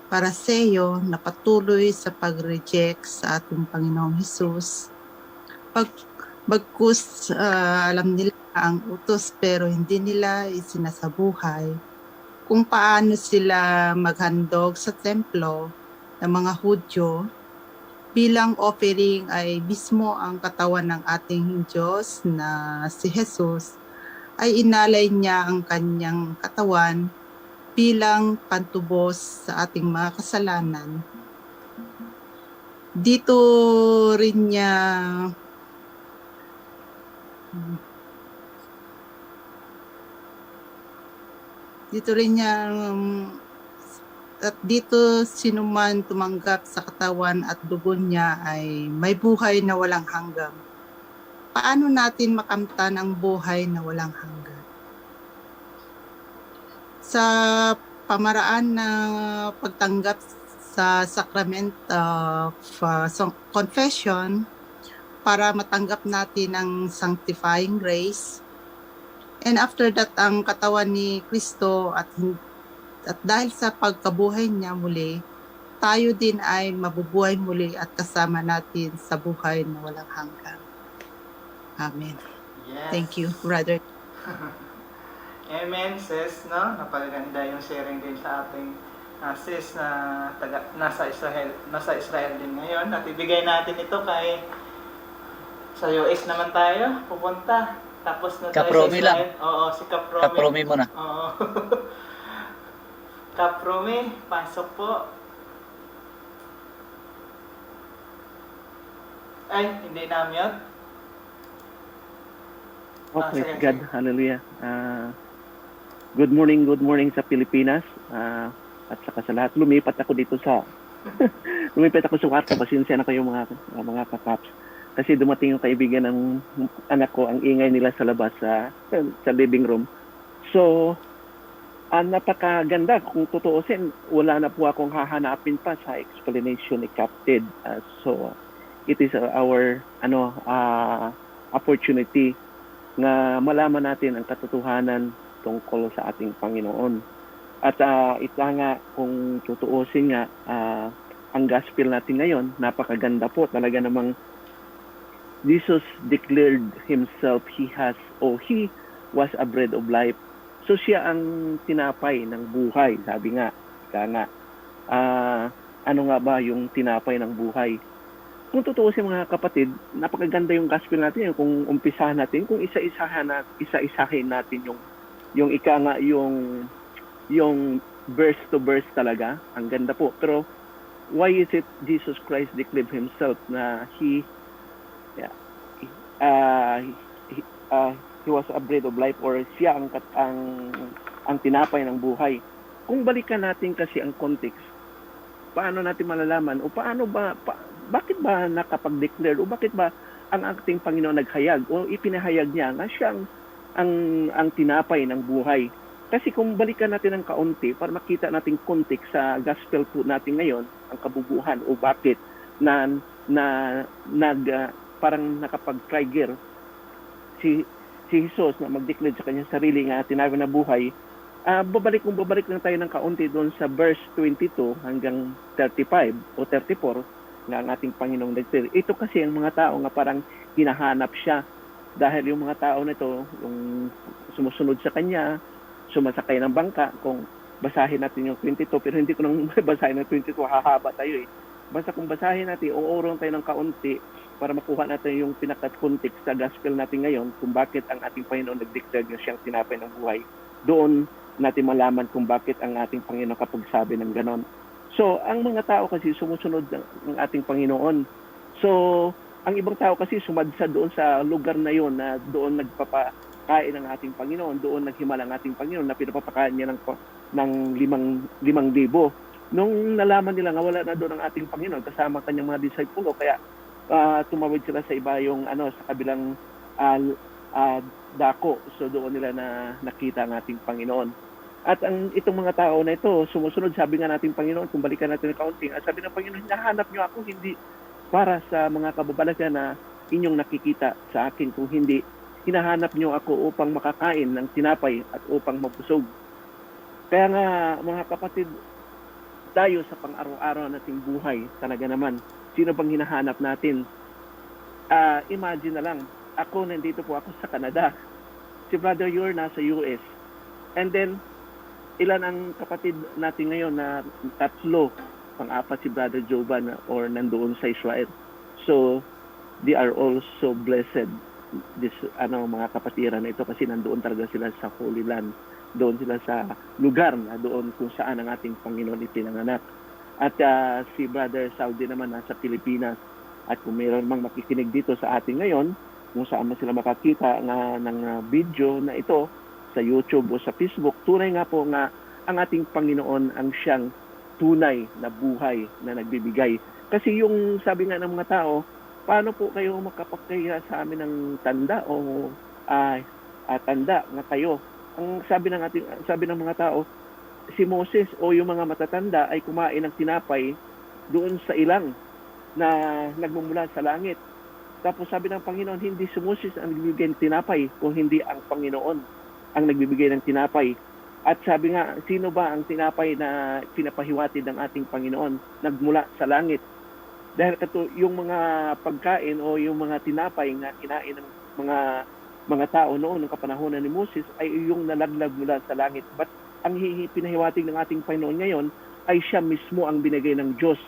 Paraseyo na patuloy sa pag-reject sa ating Panginoong Hesus. Bagkus alam nila ang utos pero hindi nila isinasabuhay kung paano sila maghandog sa templo ng mga Hudyo bilang offering ay mismo ang katawan ng ating Diyos na si Jesus ay inalay niya ang kanyang katawan bilang pantubos sa ating mga kasalanan. Dito rin niya at dito sinuman tumanggap sa katawan at dugo niya ay may buhay na walang hanggan. Paano natin makamtan ang buhay na walang hanggan? Sa pamaraan ng pagtanggap sa sacrament of confession para matanggap natin ang sanctifying grace. And after that, ang katawan ni Kristo at dahil sa pagkabuhay niya muli, tayo din ay mabubuhay muli at kasama natin sa buhay na walang hanggan. Amen. Yes. Thank you, brother. Amen, sis, no? Napakaganda yung sharing din sa ating sis na nasa Israel din ngayon. At ibigay natin ito sa US naman tayo, pupunta. Tapos na tayo Kapromi sa Israel. lang. Oo, si Kapromi. Kapromi mo na. Oo. Kapromi, pasok po. Ay, hindi na-mute. Oh, Ah, praise sige, God. sige. Hallelujah. Good morning sa Pilipinas. At saka sa lahat. Lumipat ako sa kwarto. Pasensya na kayo mga kataps. Kasi dumating yung kaibigan ng anak ko, ang ingay nila sa labas sa living room. So, Napakaganda. Kung tutuusin, wala na po akong hahanapin pa sa explanation ni Captain. So, it is our opportunity na malaman natin ang katotohanan tungkol sa ating Panginoon. At ito nga, kung tutuusin nga, ang gospel natin ngayon, napakaganda po. Talaga namang Jesus declared himself, he was a bread of life. So siya ang tinapay ng buhay. Sabi nga, ano nga ba yung tinapay ng buhay? Kung tutuusin mga kapatid, napakaganda yung gospel natin. Kung umpisahan natin, kung isa-isahin natin yung yung verse to verse talaga, ang ganda po. Pero why is it Jesus Christ declared himself na he was a bread of life, or siya ang tinapay ng buhay? Kung balikan natin kasi ang context, paano natin malalaman o bakit ba nakapag-declare o bakit ba ang ating Panginoon naghayag o ipinahayag niya na siya ang tinapay ng buhay? Kasi kung balikan natin ng kaunti para makita natin context sa gospel po natin ngayon, ang kabubuhan o bakit parang nakapag-trigger si Jesus na mag-declare sa kanyang sarili nga tinapay na buhay. Babalik lang tayo ng kaunti doon sa verse 22 hanggang 35 o 34 na ang ating Panginoong declare. Ito kasi ang mga tao nga parang hinahanap siya dahil yung mga tao nito, yung sumusunod sa kanya, sumasakay ng bangka. Kung basahin natin yung 22, pero hindi ko nang basahin ng 22, hahaba tayo eh. Basta kung basahin natin, uurong tayo ng kaunti para makuha natin yung pinaka-context sa gospel natin ngayon kung bakit ang ating Panginoon nag-declare na siyang tinapay ng buhay. Doon natin malaman kung bakit ang ating Panginoon kapagsabi ng ganon. So, ang mga tao kasi sumusunod ng ating Panginoon. So, ang ibang tao kasi sumadsa doon sa lugar na yon na doon nagpapakain ng ating Panginoon, doon naghimala ang ating Panginoon na pinapapakain niya ng 5,000. Nung nalaman nila nga wala na doon ang ating Panginoon kasama kanyang mga disipulo, kaya tumawid sila sa iba yung sa kabilang dako. So doon nila na nakita ang ating Panginoon. At itong mga tao na ito, sumusunod, sabi nga nating Panginoon, kung balikan natin ang kaunting, sabi ng Panginoon, hinahanap niyo ako hindi para sa mga kababalagan na inyong nakikita sa akin, kung hindi, hinahanap niyo ako upang makakain ng tinapay at upang mabusog. Kaya nga, mga kapatid, tayo sa pang-araw-araw nating buhay, talaga naman, sino bang hinahanap natin? Imagine na lang, nandito po ako sa Canada. Si Brother Yor nasa US. And then, ilan ang kapatid natin ngayon na 3, pang-apat si Brother Jovan or nandoon sa Israel. So, they are also blessed. Mga kapatiran na ito kasi nandoon talaga sila sa Holy Land. Doon sila sa lugar na doon kung saan ang ating Panginoon ipinanganak. At si Brother Saudi naman nasa Pilipinas. At kung mayroon mang makikinig dito sa atin ngayon, kung saan man sila makakita ng video na ito sa YouTube o sa Facebook, tunay nga po nga ang ating Panginoon ang siyang tunay na buhay na nagbibigay. Kasi yung sabi nga ng mga tao, paano po kayo makapagkaya sa amin ng tanda o tanda nga kayo? Ang sabi ng mga tao, si Moses o yung mga matatanda ay kumain ng tinapay doon sa ilang na nagmumula sa langit. Tapos sabi ng Panginoon, hindi si Moses ang nagbibigay ng tinapay, kung hindi ang Panginoon ang nagbibigay ng tinapay. At sabi nga, sino ba ang tinapay na pinapahiwatig ng ating Panginoon? Nagmula sa langit. Dahil yung mga pagkain o yung mga tinapay na kinain ng mga tao noon ng kapanahonan ni Moses ay yung nalaglag mula sa langit. But ang pinahiwatig ng ating Panginoon ngayon ay siya mismo ang binigay ng Diyos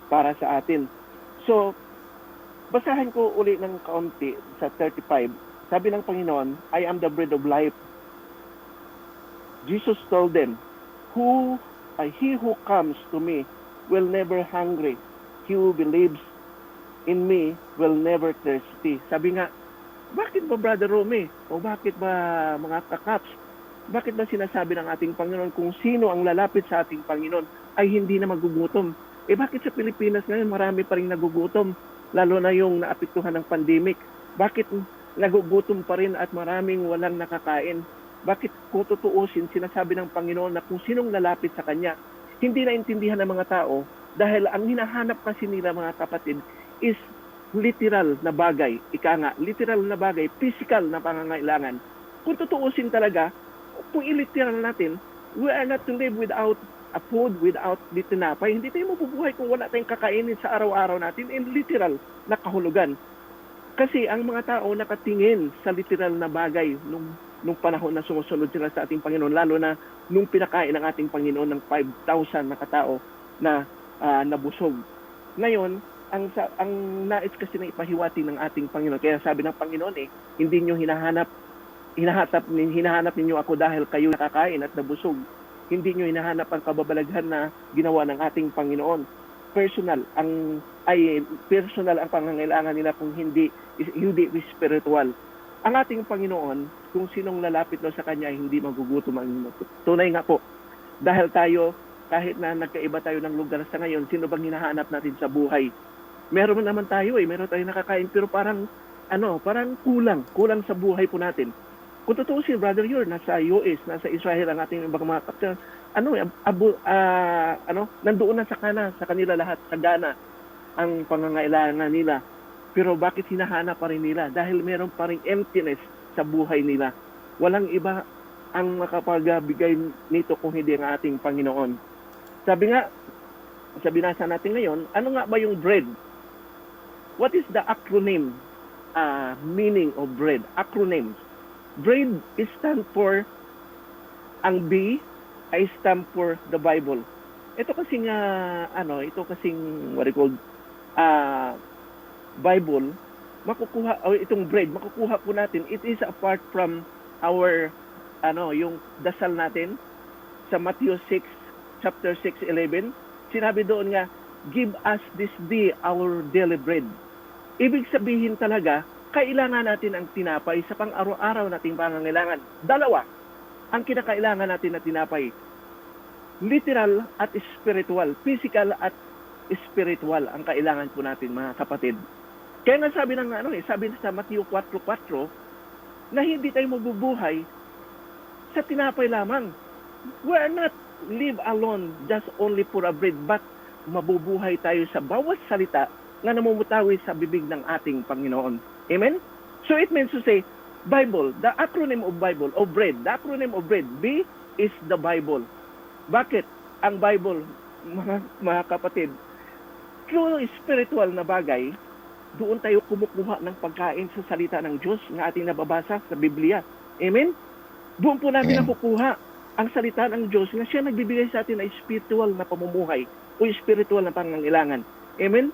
para sa atin. So, basahin ko uli ng kaunti sa 35. Sabi ng Panginoon, I am the bread of life. Jesus told them, he who comes to me will never hungry. He who believes in me will never thirsty. Sabi nga, bakit ba Brother Rome? O bakit ba mga kakaps? Bakit ba sinasabi ng ating Panginoon kung sino ang lalapit sa ating Panginoon ay hindi na magugutom? Bakit sa Pilipinas ngayon marami pa rin nagugutom? Lalo na yung naapektuhan ng pandemic. Bakit nagugutom pa rin at maraming walang nakakain? Bakit kung tutuusin, sinasabi ng Panginoon na kung sinong lalapit sa Kanya, hindi naintindihan ng mga tao dahil ang hinahanap kasi nila mga kapatid is literal na bagay. Ika nga, literal na bagay, physical na pangangailangan. Kung tutuusin talaga, kung iliteral natin, we are not to live without a food, without tinapay. Hindi tayo mabubuhay kung wala tayong kakainin sa araw-araw natin in literal na kahulugan. Kasi ang mga tao nakatingin sa literal na bagay nung panahon na sumusunod sila sa ating Panginoon, lalo na nung pinakain ng ating Panginoon ng 5,000 na katao na nabusog. Ngayon, ang nais kasi na ipahiwatig ng ating Panginoon, kaya sabi ng Panginoon hindi nyo hinahanap ninyo ako dahil kayo nakakain at nabusog. Hindi nyo hinahanap ang kababalaghan na ginawa ng ating Panginoon. Personal ang pangangailangan nila kung hindi spiritual. Ang ating Panginoon, kung sinong lalapit sa Kanya, hindi magugutom ang inyong. Tunay nga po. Dahil tayo, kahit na nagkaiba tayo ng lugar sa ngayon, sino bang hinahanap natin sa buhay? Meron naman tayo meron tayong nakakain, pero parang kulang sa buhay po natin. Kung totoo si Brother Yor, nasa US, nasa Israel ang ating mga kapatid, nandoon na sa kanila lahat, sa Ghana, ang pangangailangan nila. Pero bakit hinahanap pa rin nila? Dahil meron pa rin emptiness sa buhay nila. Walang iba ang makapagbigay nito kung hindi ang ating Panginoon. Sabi nasa natin ngayon, ano nga ba yung bread? What is the acronym meaning of bread? Acronyms. Bread is stand for, ang B ay stand for the Bible. Ito kasing what they call Bible, itong bread, makukuha po natin. It is apart from our yung dasal natin sa Matthew 6, chapter 6:11. Sinabi doon nga, give us this day our daily bread. Ibig sabihin talaga, kailangan natin ang tinapay sa pang-araw-araw nating pangangailangan. Dalawa ang kinakailangan natin na tinapay. Literal at spiritual. Physical at spiritual ang kailangan po natin, mga kapatid. Kaya nga sabi sa Matthew 4:4 na hindi tayo mabubuhay sa tinapay lamang. We are not live alone just only for a bread, but mabubuhay tayo sa bawat salita na namumutawi sa bibig ng ating Panginoon. Amen? So it means to say, Bible, the acronym of Bible, of bread, the acronym of bread, B is the Bible. Bakit? Ang Bible, mga kapatid, true spiritual na bagay, doon tayo kumukuha ng pagkain sa salita ng Diyos na ating nababasa sa Biblia. Amen? Doon po natin nakukuha ang salita ng Diyos na siya nagbibigay sa atin ng spiritual na pamumuhay o spiritual na pangangailangan. Amen?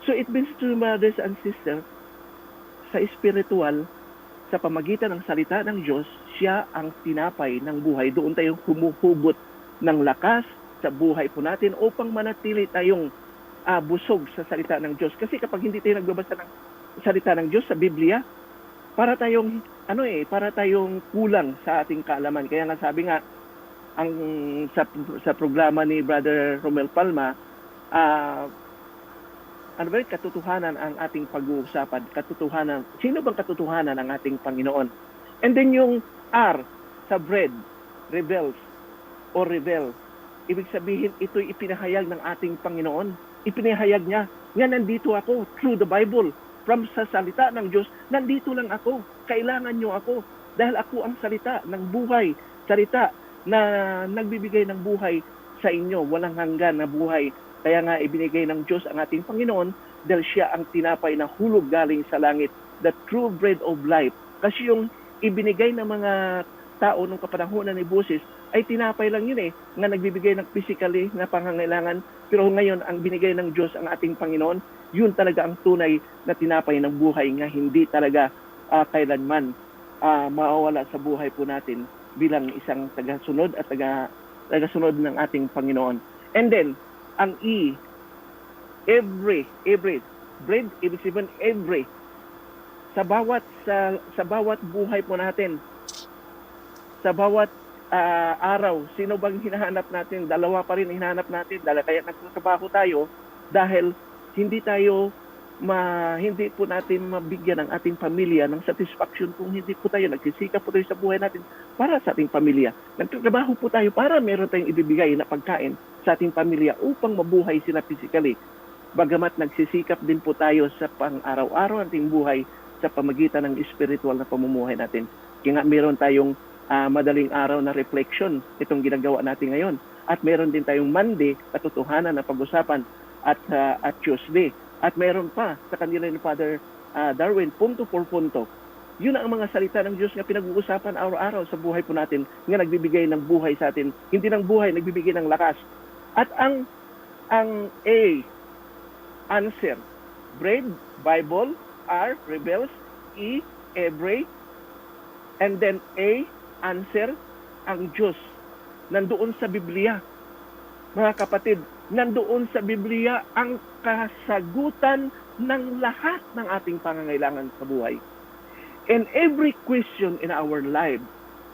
So it means to brothers and sisters, sa spiritual, sa pamagitan ng salita ng Diyos, siya ang tinapay ng buhay. Doon tayong humuhugot ng lakas sa buhay po natin upang manatili tayong busog sa salita ng Diyos. Kasi kapag hindi tayo nagbabasa ng salita ng Diyos sa Biblia, para tayong kulang sa ating kaalaman. Kaya nga sabi nga sa programa ni Brother Romel Palma, katotohanan ang ating pag-uusapan. Katotohanan. Sino bang katotohanan ang ating Panginoon? And then yung R sa bread, rebels or rebel. Ibig sabihin, ito'y ipinahayag ng ating Panginoon. Ipinahayag niya, nga nandito ako through the Bible. From sa salita ng Diyos, nandito lang ako. Kailangan niyo ako. Dahil ako ang salita ng buhay. Salita na nagbibigay ng buhay sa inyo. Walang hanggan na buhay. Kaya nga ibinigay ng Diyos ang ating Panginoon dahil siya ang tinapay na hulog galing sa langit. The true bread of life. Kasi yung ibinigay ng mga tao nung kapanahunan ni Moses ay tinapay lang yun nga nagbibigay ng physically na pangangailangan. Pero ngayon, ang binigay ng Diyos ang ating Panginoon, yun talaga ang tunay na tinapay ng buhay nga hindi talaga kailanman mawawala sa buhay po natin bilang isang tagasunod at tagasunod ng ating Panginoon. And then, ang E, every, bread, ibig sabihin every, sa bawat buhay po natin, sa bawat araw, sino bang hinahanap natin? Dalawa pa rin hinahanap natin. Kaya nagtatrabaho tayo dahil hindi tayo hindi po natin mabigyan ang ating pamilya ng satisfaction kung hindi po tayo nagsisikap po tayo sa buhay natin para sa ating pamilya. Nagtatrabaho po tayo para meron tayong ibibigay na pagkain sa ating pamilya upang mabuhay sila physically. Bagamat nagsisikap din po tayo sa pang-araw-araw ating buhay sa pamagitan ng spiritual na pamumuhay natin. Kaya nga meron tayong madaling araw na reflection itong ginagawa natin ngayon. At meron din tayong Monday, katotohanan na pag-usapan at Tuesday. At meron pa sa kanila ni Father Darwin, punto por punto. Yun ang mga salita ng Diyos na pinag-uusapan araw-araw sa buhay po natin, nga nagbibigay ng buhay sa atin. Hindi ng buhay, nagbibigay ng lakas. At ang A, answer. Bread, Bible. R, rebels. E, every. And then A, answer, ang Diyos. Nandoon sa Biblia. Mga kapatid, nandoon sa Biblia ang kasagutan ng lahat ng ating pangangailangan sa buhay. And every question in our life,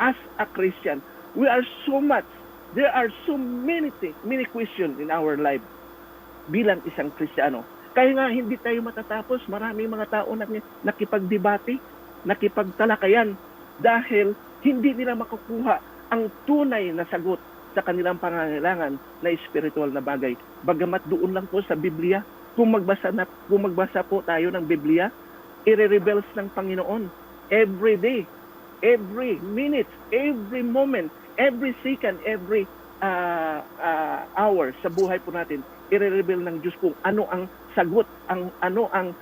as a Christian, there are so many questions in our life bilang isang Kristiyano. Kaya nga hindi tayo matatapos, maraming mga tao na nakipagdebate, nakipagtalakayan, dahil hindi nila makukuha ang tunay na sagot sa kanilang pangangailangan na spiritual na bagay. Bagamat doon lang po sa Biblia, kung magbasa po tayo ng Biblia, i-rebels ng Panginoon every day, every minute, every moment, every second, every hour sa buhay po natin, i-rebel ng Diyos kung ano ang sagot, ano ang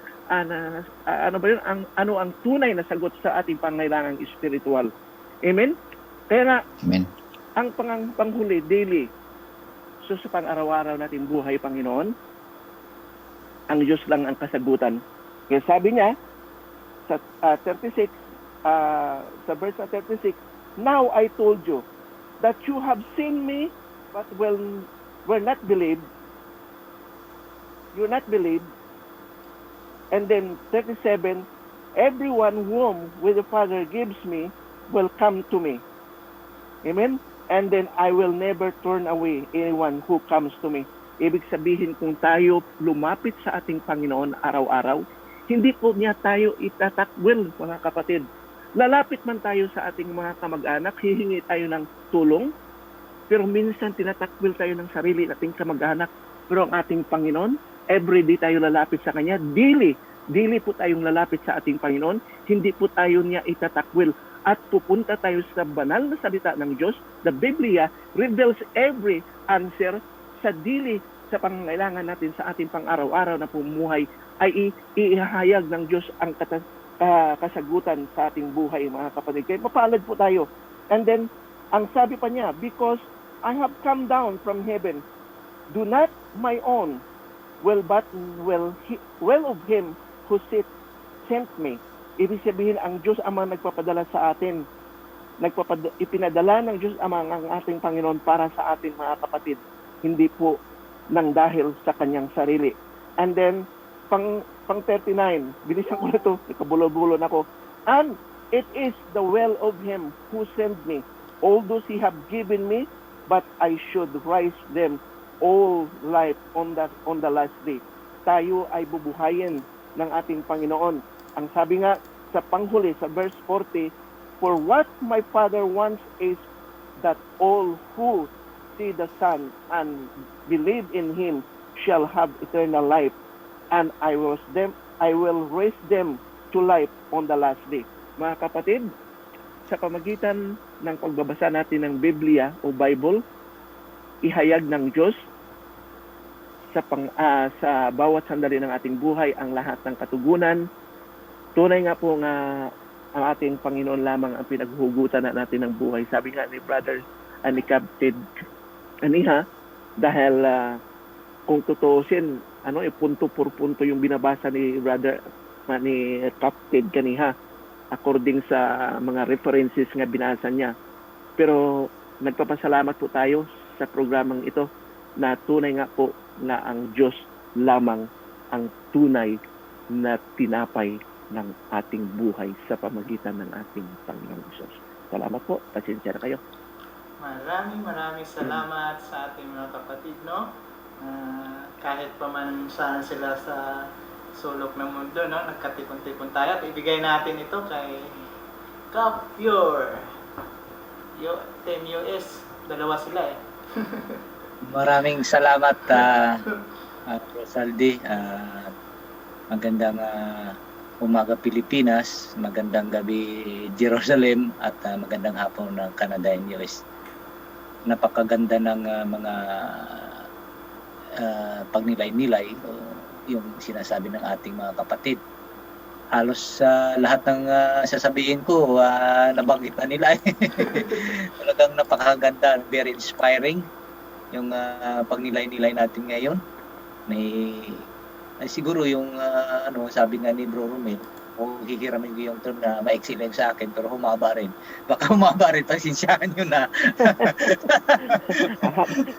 tunay na sagot sa ating pangangailangang spiritual. Amen? Kaya Amen. ang panghuli, daily, so sa pang-araw-araw natin buhay, Panginoon, ang Diyos lang ang kasagutan. Kaya sabi niya, sa 36, sa verse 36, now I told you that you have seen me, but were not believed. You not believed. And then 37, everyone whom with the Father gives me will come to me. Amen? And then I will never turn away anyone who comes to me. Ibig sabihin, kung tayo lumapit sa ating Panginoon araw-araw, hindi po niya tayo itatakwil, mga kapatid. Lalapit man tayo sa ating mga kamag-anak, hihingi tayo ng tulong, pero minsan tinatakwil tayo ng sarili nating kamag-anak. Pero ang ating Panginoon, everyday tayo lalapit sa Kanya, daily po tayong lalapit sa ating Panginoon, hindi po tayo niya itatakwil. At pupunta tayo sa banal na salita ng Diyos. The Biblia reveals every answer sa dili sa pangangailangan natin sa ating pang-araw-araw na pumuhay, ay ihahayag ng Diyos ang kasagutan sa ating buhay, mga kapatid. Kaya mapalad po tayo. And then, ang sabi pa niya, because I have come down from heaven, do not my own will, but will of him who sent me. Ibig sabihin, ang Diyos Ama nagpapadala sa atin. Ipinadala ng Diyos Ama ang ating Panginoon para sa atin, mga kapatid. Hindi po nang dahil sa kanyang sarili. And then, pang 39, bilisan ko na ito, nakabulo-bulo na ako. And it is the will of him who sent me, all those he have given me, but I should raise them all life on the last day. Tayo ay bubuhayin ng ating Panginoon. Ang sabi nga sa panghuli, sa verse 40, for what my Father wants is that all who see the Son and believe in Him shall have eternal life, and I will raise them to life on the last day. Mga kapatid, sa pamagitan ng pagbabasa natin ng Biblia o Bible, ihayag ng Diyos sa bawat sandali ng ating buhay ang lahat ng katugunan. Tunay nga po nga ang ating Panginoon lamang ang pinaghuhugutan natin ng buhay. Sabi nga ni Brother ni Captain Aniha, dahil kung tutuusin, punto por punto yung binabasa ni Brother ni Captain Kaniha according sa mga references nga binasa niya. Pero nagpapasalamat po tayo sa programang ito na tunay nga po na ang Diyos lamang ang tunay na tinapay ng ating buhay sa pamagitan ng ating Panginoong Diyos. Salamat po. Pasensya na kayo. Maraming salamat sa ating mga kapatid, no? Kahit pa man saan sila sa sulok ng mundo, no? Nagkatipon-tipon tayo at ibigay natin ito kay Capure. Team US, dalawa sila eh. Maraming salamat, Rosaldi. Magandang umaga Pilipinas, magandang gabi Jerusalem, at magandang hapon ng Canada and US. Napakaganda ng mga pagnilay-nilay, yung sinasabi ng ating mga kapatid. Halos lahat ng sasabihin ko, nabanggit na nila. Talagang napakaganda, very inspiring yung pagnilay-nilay natin ngayon. Ay siguro yung sabi nga ni Bro Romel, hihiramin ko yung term na maiksi lang sa akin pero humaba rin. Baka humaba rin, pasensyahan nyo na.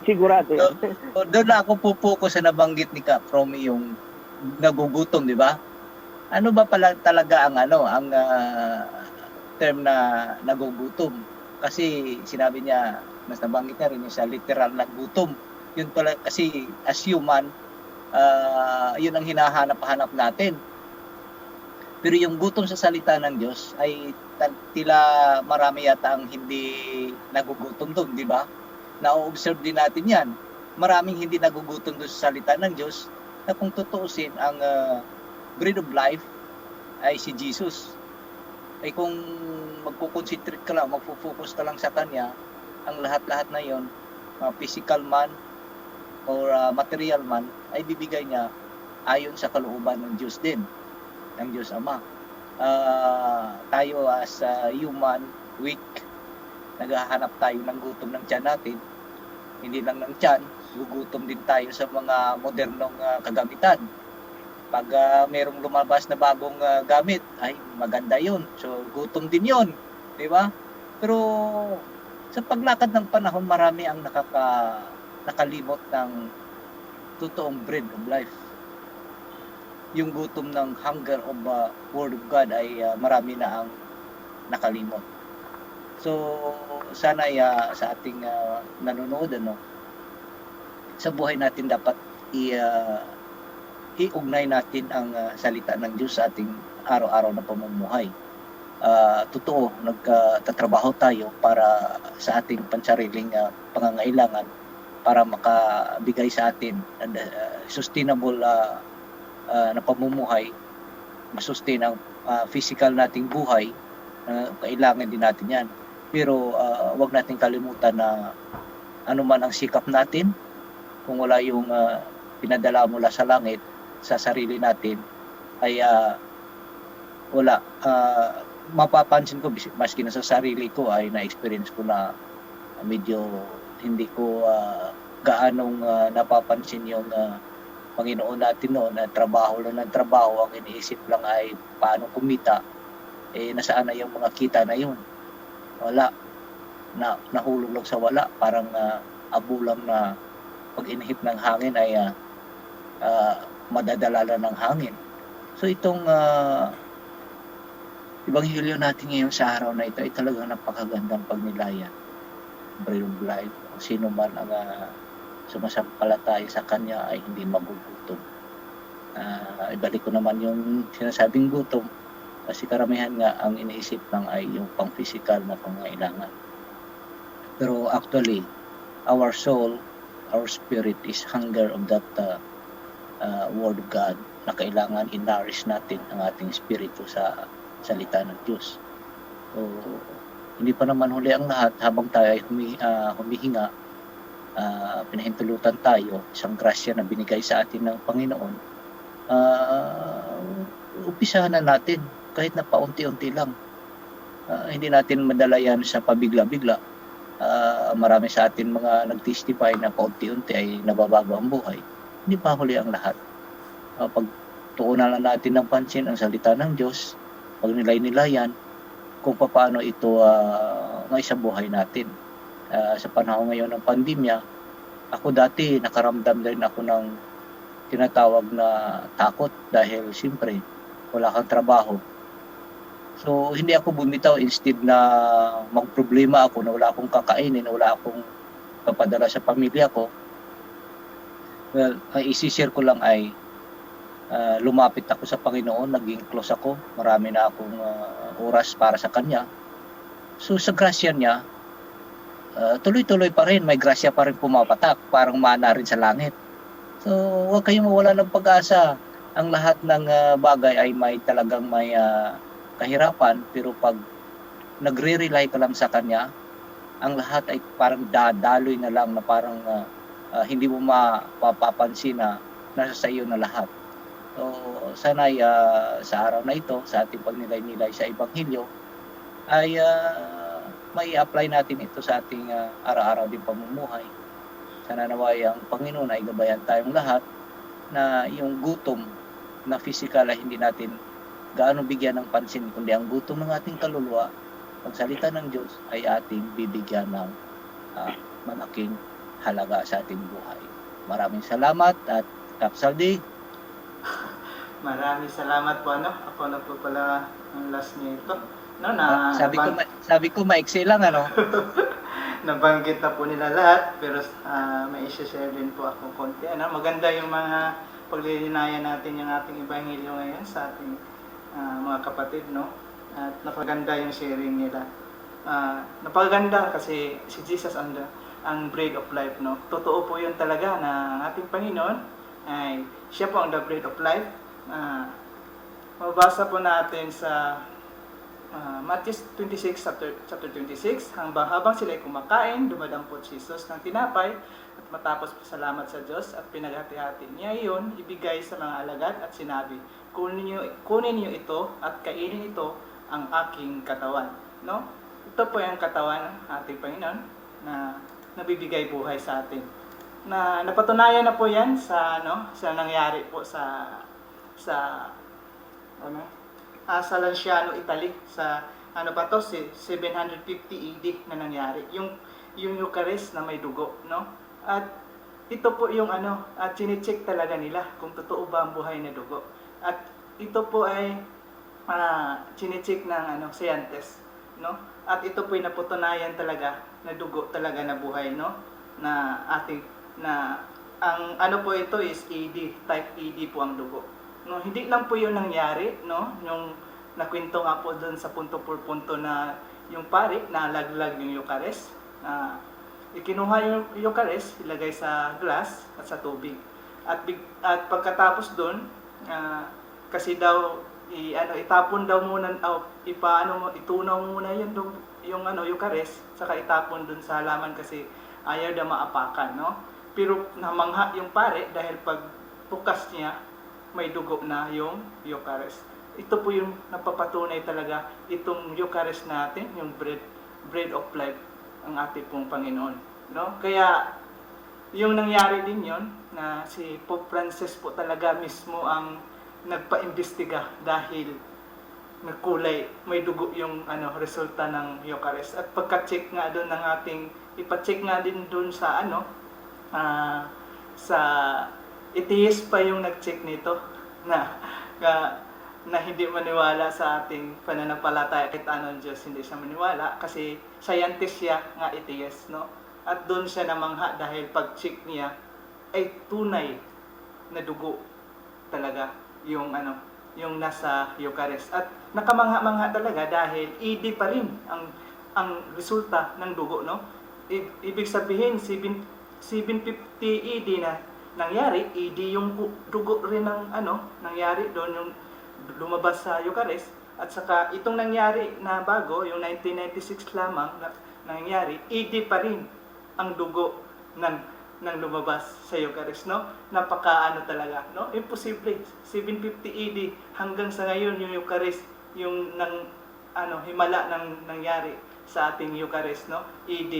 Sigurado yan. So, doon na ako pupuko sa nabanggit ni Cap Romy, yung nagugutom, di ba? Ano ba pala talaga ang term na nagugutom? Kasi sinabi niya, mas nabanggit niya rin yung sa literal na gutom. Yun pala kasi as human, yun ang hinahanap-hanap natin. Pero yung gutom sa salita ng Diyos ay tila marami yata ang hindi nagugutom doon, di ba? Na-observe din natin yan. Maraming hindi nagugutom doon sa salita ng Diyos na kung tutuusin ang bread of life ay si Jesus. Ay kung magkukonsentrate ka lang, magfocus ka lang sa Kanya, ang lahat-lahat na yon, physical man or material man, ay bibigay niya ayon sa kalooban ng Diyos din, ng Diyos Ama. Tayo as human, weak, naghahanap tayo ng gutom ng tiyan natin. Hindi lang ng tiyan, gugutom din tayo sa mga modernong kagamitan. Pag merong lumabas na bagong gamit, ay maganda yun. So, gutom din yun. Di ba? Pero sa paglakad ng panahon, marami ang nakalimot ng totoong bread of life. Yung gutom ng hunger of Word of God ay marami na ang nakalimot. So, sana sa ating nanonood, sa buhay natin dapat iugnay natin ang salita ng Diyos sa ating araw-araw na pamumuhay. Totoo, nagtatrabaho tayo para sa ating pansariling pangangailangan para makabigay sa atin sustainable na pamumuhay, masustain ang physical nating buhay, kailangan din natin yan. Pero wag natin kalimutan na ano man ang sikap natin, kung wala yung pinadala mula sa langit sa sarili natin, ay wala. Mapapansin ko, maski na sa sarili ko ay na-experience ko na medyo hindi ko gaanong napapansin yung Panginoon natin noon, na trabaho lang ng trabaho, ang iniisip lang ay paano kumita. Nasaan na yung mga kita na yun? Wala. Nahulog lang sa wala. Parang abulang na pag inihip ng hangin ay madadala ng hangin. So itong Ebanghelyo natin ngayon sa araw na ito ay talagang napakagandang pagnilayan. Bread of life. Sino man ang sumasampalataya sa Kanya ay hindi magugutom. Ibalik ko naman yung sinasabing gutom, kasi karamihan nga ang iniisip lang ay yung pang-physical na pangailangan. Pero actually, our soul, our spirit is hunger of that Word of God, na kailangan i-nourish natin ang ating spirito sa salita ng Diyos. So, hindi pa naman huli ang lahat. Habang tayo ay humihinga, pinahintulutan tayo, isang grasya na binigay sa atin ng Panginoon, umpisahan na natin kahit na paunti-unti lang. Hindi natin madala yan sa pabigla-bigla. Marami sa atin mga nag-testify na paunti-unti ay nababago ang buhay. Hindi pa huli ang lahat. Pagtuunan lang natin ng pansin ang salita ng Diyos, pag nilay-nilayan kung paano ito may sa buhay natin. Sa panahon ngayon ng pandemya, ako dati nakaramdam din ako ng tinatawag na takot dahil siyempre wala kang trabaho. So hindi ako bumitaw, instead na magproblema ako na wala akong kakainin, wala akong papadala sa pamilya ko. Well, ang isi-share ko lang ay lumapit ako sa Panginoon, naging close ako, marami na akong oras para sa Kanya. So sa grasya niya, tuloy-tuloy pa rin, may grasya pa rin pumapatak, parang mana rin sa langit. So huwag kayong mawala ng pag-asa. Ang lahat ng bagay ay talagang may kahirapan, pero pag nagre-rely ka lang sa Kanya, ang lahat ay parang dadaloy na lang na parang hindi mo mapapansin na nasa sa iyo na lahat. So, sana sa araw na ito, sa ating pagnilay-nilay sa Ebanghelyo, ay may apply natin ito sa ating araw-araw din pamumuhay. Sana naway ang Panginoon ay gabayan tayong lahat na yung gutom na physical ay hindi natin gaano bigyan ng pansin, kundi ang gutom ng ating kaluluwa, pagsalita ng Diyos ay ating bibigyan ng malaking halaga sa ating buhay. Maraming salamat at Kapsaldi. Maraming salamat po. Ako na po pala ang last nito. Sabi ko maiksi lang nabanggit na po nila lahat, pero may i-share din po ako konti. Maganda yung mga paglilinayan natin yung ating Ebanghelyo ngayon sa ating mga kapatid, at napaganda yung sharing nila. Napaganda kasi si Jesus ang bread of life, Totoo po yun talaga na ang ating Panginoon ay siya po ang the bread of life. Mabasa po natin sa Matthew 26, chapter 26, habang sila ay kumakain, dumadampot si Jesus ng tinapay at matapos pasalamat sa Diyos at pinaghati-hati niya iyon, ibigay sa mga alagad at sinabi, kunin niyo ito at kainin ito ang aking katawan. Ito po yung katawan ng ating Panginoon na nabibigay buhay sa atin. Na napatunayan na po yan sa nangyari po sa Lanciano, Italy, sa 750 AD na nangyari. Yung Eucharist na may dugo, At ito po yung at chine-check talaga nila kung totoo ba ang buhay na dugo. At ito po ay chine-check ng scientists, At ito po ay napatunayan talaga na dugo talaga na buhay, Na ang po ito is AD, type AD po ang dugo. Hindi lang po yun nangyari, yung nakwento nga po doon sa punto por punto na yung pari na laglag yung Eucharist. Ikinuha yung Eucharist, ilagay sa glass at sa tubig. At pagkatapos doon, kasi daw itapon daw muna itunaw muna yung Eucharist, saka itapon doon sa halaman kasi ayaw daw maapakan, Pero namangha yung pare dahil pag bukas niya, may dugo na yung Eucharist. Ito po yung napapatunay talaga itong Eucharist natin, yung bread of life, ang ating pong Panginoon. Kaya yung nangyari din yon na si Pope Francis po talaga mismo ang nagpa-imbestiga dahil nagkulay, may dugo yung resulta ng Eucharist. At pagka-check nga doon ng ipa-check nga din doon sa sa atheist pa yung nag-check nito na hindi maniwala sa ating pananampalataya kahit anong Diyos, hindi siya maniwala kasi scientist siya nga atheist, At doon siya namangha dahil pag-check niya ay tunay na dugo talaga yung yung nasa Eucharist. At nakamangha-mangha talaga dahil AD pa rin ang resulta ng dugo, Ibig sabihin 750 AD na nangyari, AD yung dugo rin ng nangyari doon, yung lumabas sa Eucharist. At saka itong nangyari na bago, yung 1996 lamang na nangyari, AD pa rin ang dugo ng lumabas sa Eucharist, Napaka talaga, Imposible. 750 AD hanggang sa ngayon yung Eucharist, yung himala ng nangyari sa ating Eucharist, AD.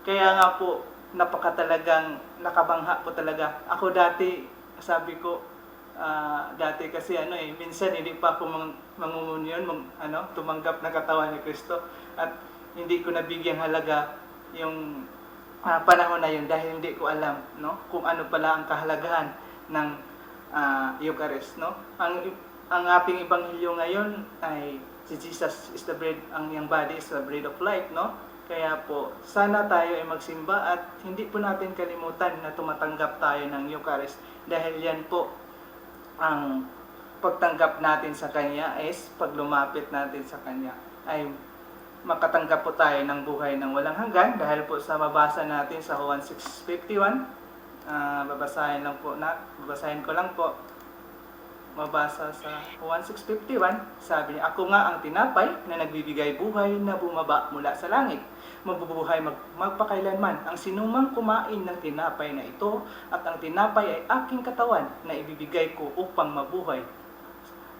Kaya nga po, napaka talagang nakabangha po talaga. Ako dati, sabi ko, dati kasi minsan hindi pa ako mangumunyon, tumanggap na katawan ni Kristo. At hindi ko nabigyang halaga yung panahon na yun dahil hindi ko alam, kung ano pala ang kahalagahan ng Eucharist, Ang ating Ebanghelyo ngayon ay si Jesus is the bread, ang iyang body is the bread of life, Kaya po, sana tayo ay magsimba at hindi po natin kalimutan na tumatanggap tayo ng Eucharist dahil yan po ang pagtanggap natin sa Kanya is pag lumapit natin sa Kanya ay makatanggap po tayo ng buhay ng walang hanggan dahil po sa mabasa natin sa Juan 6:51. Babasahin ko lang po. Mabasa sa Juan 6:51, sabi niya, "Ako nga ang tinapay na nagbibigay buhay na bumaba mula sa langit. Mabubuhay magpakailanman. Ang sinumang kumain ng tinapay na ito at ang tinapay ay aking katawan na ibibigay ko upang mabuhay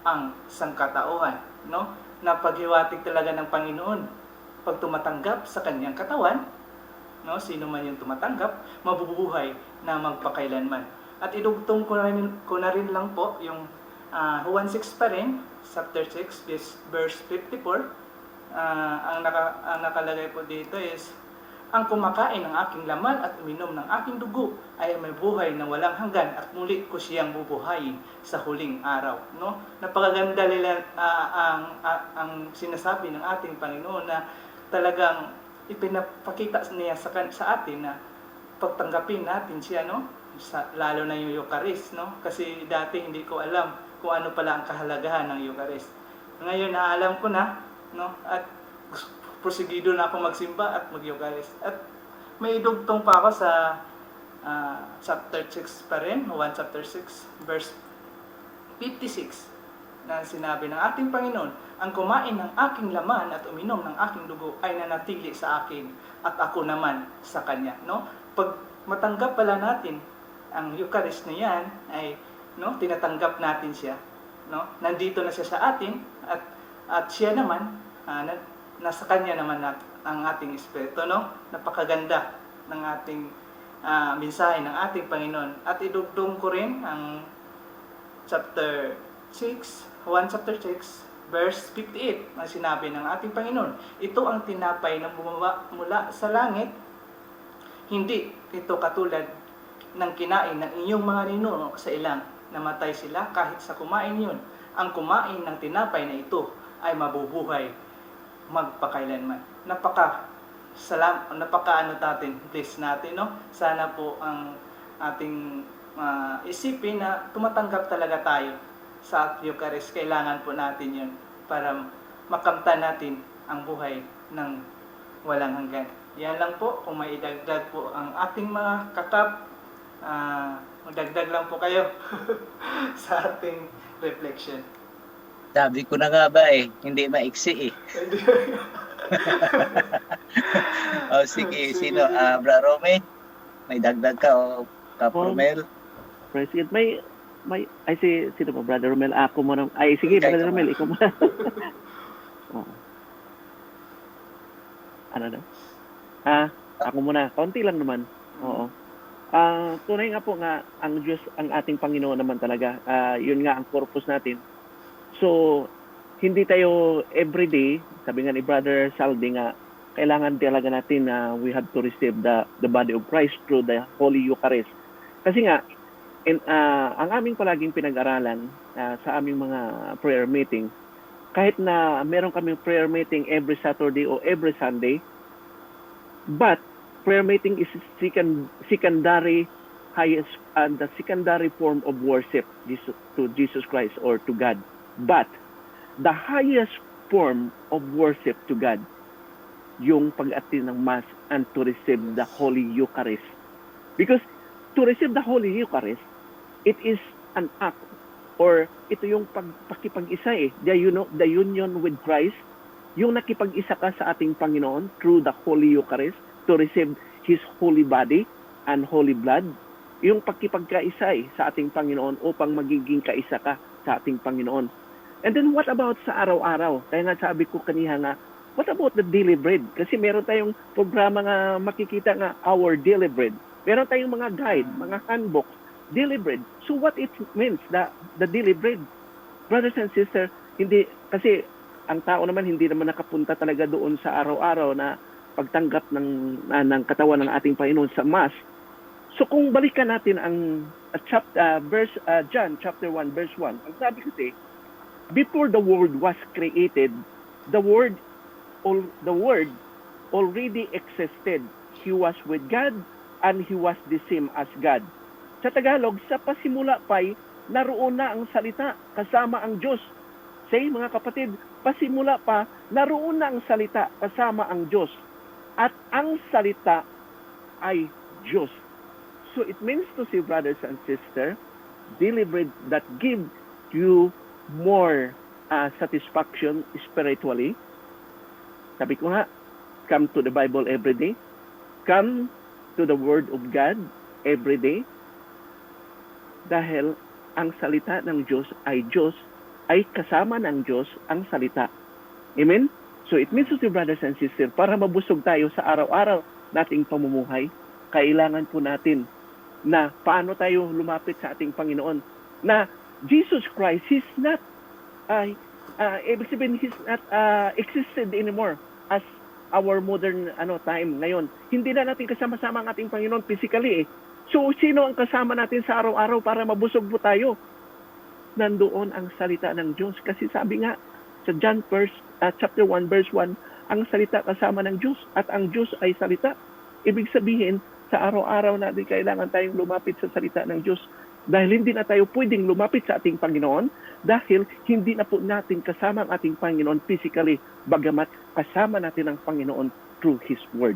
ang sangkatauhan." No? Napaghiwatig talaga ng Panginoon pag tumatanggap sa kanyang katawan, no? Sino man yung tumatanggap, mabubuhay na magpakailanman. At idugtong ko na rin lang po yung Juan 6 pa rin, chapter 6, verse 54. Ang nakalagay po dito is, "Ang kumakain ng aking laman at uminom ng aking dugo ay may buhay na walang hanggan at muli ko siyang bubuhayin sa huling araw." No? Napakaganda nila ang sinasabi ng ating Panginoon na talagang ipinapakita niya sa atin na pagtanggapin natin siya, no? Lalo na yung Eucharist, no? Kasi dati hindi ko alam kung ano pala ang kahalagahan ng Eucharist. Ngayon naalam ko na, no? At prosigido na ako magsimba at mag-Eucharist. At may dugtong pa ako sa chapter 6 pa rin, 1 chapter 6, verse 56, na sinabi ng ating Panginoon, "Ang kumain ng aking laman at uminom ng aking dugo ay nanatili sa akin at ako naman sa Kanya." No? Pag matanggap pala natin ang Eucharist na yan, ay no, tinatanggap natin siya. No? Nandito na siya sa atin at siya naman, nasa Kanya naman ang ating Espiritu. No? Napakaganda ng ating mensahe ng ating Panginoon. At idugtong ko rin ang chapter 6, 1 chapter 6, verse 58, ang sinabi ng ating Panginoon, "Ito ang tinapay na bumaba mula sa langit, hindi ito katulad ng kinain ng inyong mga ninuno sa ilang namatay sila kahit sa kumain yun. Ang kumain ng tinapay na ito ay mabubuhay magpakailanman." Napaka natin, bless natin, no? Sana po ang ating isipin na tumatanggap talaga tayo sa Eucharist. Kailangan po natin yun para makamtan natin ang buhay ng walang hanggan. Yan lang po, kung may idagdag po ang ating mga kakap, magdagdag lang po kayo sa ating reflection. Sabi ko na nga ba hindi maiksi eh. O sige, sino? Bra Rome, may dagdag ka o Kap Romel? President, may ay sino po, Brother Romel? Ako mo na. Ay sige, Okay, Brother Romel, ikaw muna. Ano na? Ako muna. Kaunti lang naman. Oo. Tunay nga po nga ang Diyos, ang ating Panginoon naman talaga. Yun nga ang purpose natin. So, hindi tayo everyday, sabi nga ni Brother Saldi nga, kailangan talaga natin na we have to receive the body of Christ through the Holy Eucharist. Kasi nga, ang aming palaging pinag-aralan sa aming mga prayer meeting, kahit na meron kaming prayer meeting every Saturday o every Sunday, but prayer meeting is secondary highest and the secondary form of worship to Jesus Christ or to God. But the highest form of worship to God, yung pag-attend ng Mass and to receive the Holy Eucharist. Because to receive the Holy Eucharist, it is an act or ito yung pakipag-isa the union with Christ, yung nakipag-isa ka sa ating Panginoon through the Holy Eucharist to receive His holy body and holy blood, yung pakipagkaisa sa ating Panginoon upang magiging kaisa ka sa ating Panginoon. And then what about sa araw-araw? Kaya nga sabi ko kanina nga, what about the daily bread? Kasi meron tayong programa nga makikita nga our daily bread. Meron tayong mga guide, mga handbooks, daily bread. So what it means, the daily bread? Brothers and sisters, hindi, kasi ang tao naman hindi naman nakapunta talaga doon sa araw-araw na pagtanggap ng katawan ng ating Panginoon sa Mass. So kung balikan natin ang John chapter 1 verse 1, ang sabi kasi, before the world was created, the word already existed. He was with God and He was the same as God. Sa Tagalog, sa pasimula pa'y naroon na ang salita kasama ang Diyos. Say, mga kapatid, pasimula pa, naroon na ang salita kasama ang Diyos. At ang salita ay Diyos. So it means to say, brothers and sisters, deliberate that give you more satisfaction spiritually. Sabi ko nga, come to the Bible every day. Come to the Word of God every day. Dahil ang salita ng Diyos, ay kasama ng Diyos ang salita. Amen? So it means to say, brothers and sisters, para mabusog tayo sa araw-araw nating pamumuhay, kailangan po natin na paano tayo lumapit sa ating Panginoon. Na Jesus Christ, He's not ibig sabihin, He's not existed anymore as our modern time ngayon. Hindi na natin kasama-sama ang ating Panginoon physically. So, sino ang kasama natin sa araw-araw para mabusog po tayo? Nandoon ang salita ng Diyos. Kasi sabi nga, sa John chapter 1, verse 1, ang salita kasama ng Diyos at ang Diyos ay salita. Ibig sabihin, sa araw-araw natin kailangan tayong lumapit sa salita ng Diyos. Dahil hindi na tayo pwedeng lumapit sa ating Panginoon dahil hindi na po natin kasama ang ating Panginoon physically, bagamat kasama natin ang Panginoon through His Word,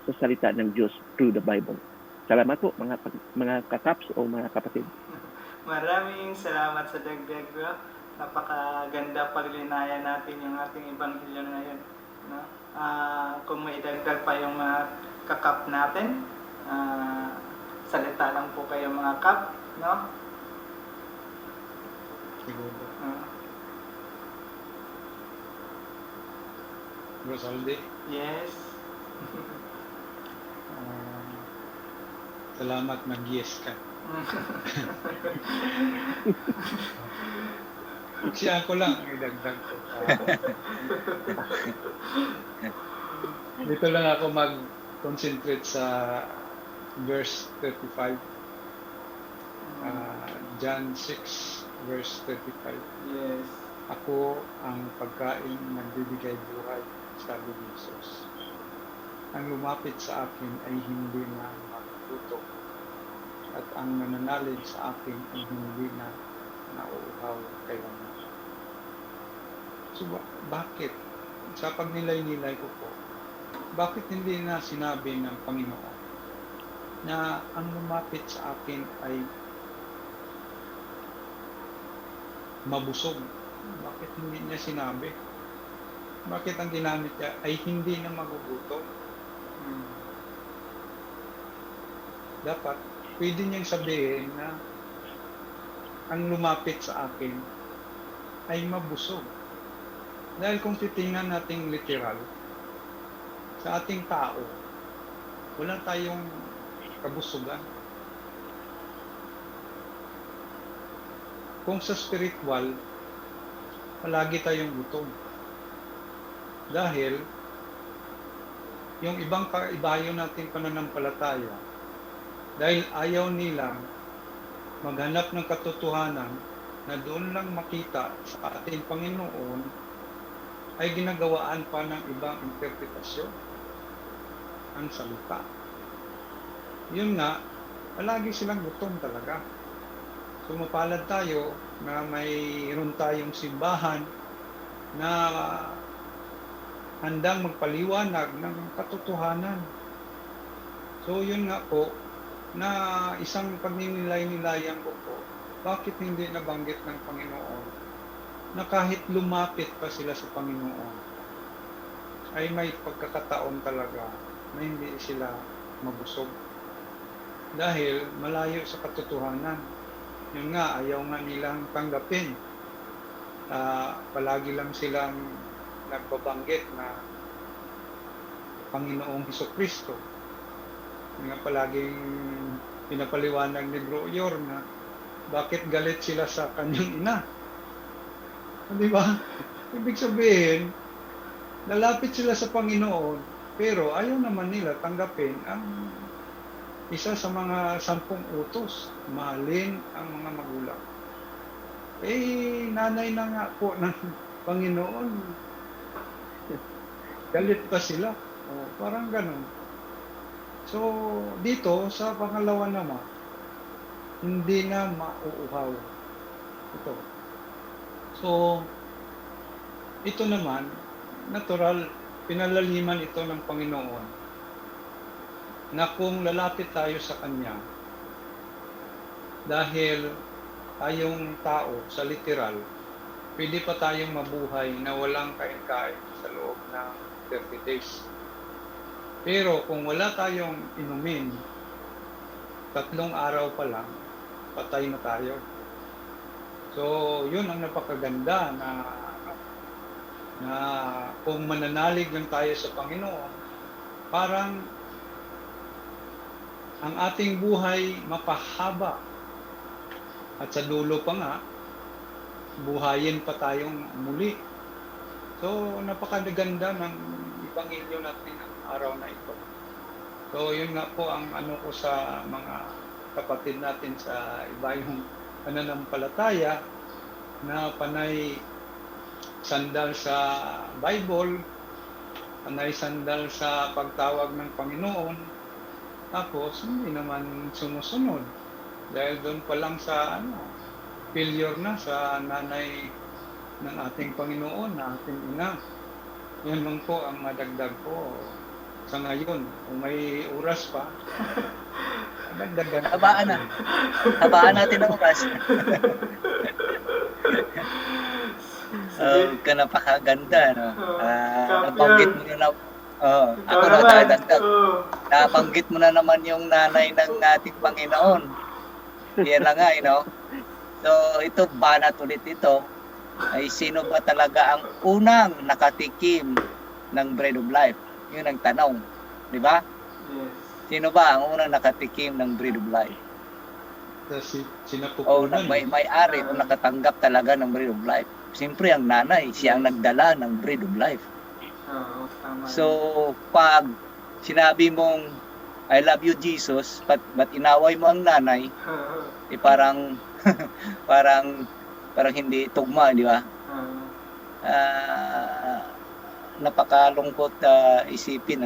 sa salita ng Diyos through the Bible. Salamat po mga kataps o mga kapatid. Maraming salamat sa dagdag, bro. Napakaganda paglinayan natin yung ating Ebanghelyo ngayon. No? Kung may dagdag pa yung mga kakap natin, salita lang po kayo mga kap, no? Siguro. Rosalde, Yes. salamat nag-yes ka. Siya ako lang, idagdag ko. Dito lang ako mag-concentrate sa verse 35. John 6, verse 35. Yes. Ako ang pagkain nagbibigay buhay, sabi ni Jesus. Ang lumapit sa akin ay hindi na magugutom, at ang nananalig sa akin ay hindi na nauuhaw kailanman. So, bakit? Sa pagnilay-nilay ko po, bakit hindi na sinabi ng Panginoon na ang lumapit sa akin ay mabusog? Bakit hindi niya sinabi? Bakit ang ginamit niya ay hindi na magugutom? Dapat, pwede niyang sabihin na ang lumapit sa akin ay mabusog. Dahil kung titingnan natin literal, sa ating tao, wala tayong kabusugan. Kung sa spiritual, palagi tayong gutom. Dahil, yung ibang kaibayo nating pananampalataya, dahil ayaw nilang maghanap ng katotohanan na doon lang makita sa ating Panginoon, ay ginagawaan pa ng ibang interpretasyon ang salita. Yun nga, palagi silang gutom talaga. So mapalad tayo na mayroon tayong simbahan na handang magpaliwanag ng katotohanan. So yun nga po, na isang pagninilay-nilayan ko po, bakit hindi nabanggit ng Panginoon na kahit lumapit pa sila sa Panginoon, ay may pagkakataon talaga na hindi sila mabusog. Dahil malayo sa katotohanan. Yun nga, ayaw nga nilang tanggapin. Palagi lang silang nagbabanggit na Panginoong Hesukristo. Nga palaging pinapaliwanag ni Bro Yor na bakit galit sila sa kanyang ina. Di ba? Ibig sabihin, lalapit sila sa Panginoon, pero ayaw naman nila tanggapin ang isa sa mga 10 utos, mahalin ang mga magulang. Nanay na nga po ng Panginoon. Galit pa sila. Parang ganun. So, dito, sa pangalawa naman, hindi na mauuhaw Ito. So, ito naman, natural, pinalaliman ito ng Panginoon na kung lalapit tayo sa Kanya, dahil tayong tao sa literal, pwede pa tayong mabuhay na walang kain-kain sa loob ng 30 days. Pero kung wala tayong inumin, 3 araw pa lang, patay na tayo. So, yun ang napakaganda na kung mananalig lang tayo sa Panginoon, parang ang ating buhay mapahaba. At sa dulo pa nga, buhayin pa tayong muli. So, napakaganda ng Ebanghelyo natin ang araw na ito. So, yun nga po ang ano ko sa mga kapatid natin sa iba yung pananampalataya na panay sandal sa Bible, panay sandal sa pagtawag ng Panginoon, tapos hindi naman sumusunod. Dahil doon pa lang sa failure na sa nanay ng ating Panginoon, na ating ina. Yan lang po ang madagdag ko sa ngayon. Kung may oras pa, dagdagan. Habaan natin ang oras. Napakaganda, no? Nabanggit mo na ako na dagdag. Nabanggit mo na naman yung nanay ng ating Panginoon. Yan lang nga, So, ito, banat ulit ito. Ay sino ba talaga ang unang nakatikim ng bread of life? Yun ang tanong. Di ba? Yes. Sino ba ang unang nakatikim ng bread of life? Sinapupunan. May-ari o nakatanggap talaga ng bread of life. Siyempre, ang nanay, siya ang nagdala ng bread of life. Tama. So, pag sinabi mong I love you, Jesus, but inaway mo ang nanay, parang hindi tugma, di ba? Napakalungkot isipin,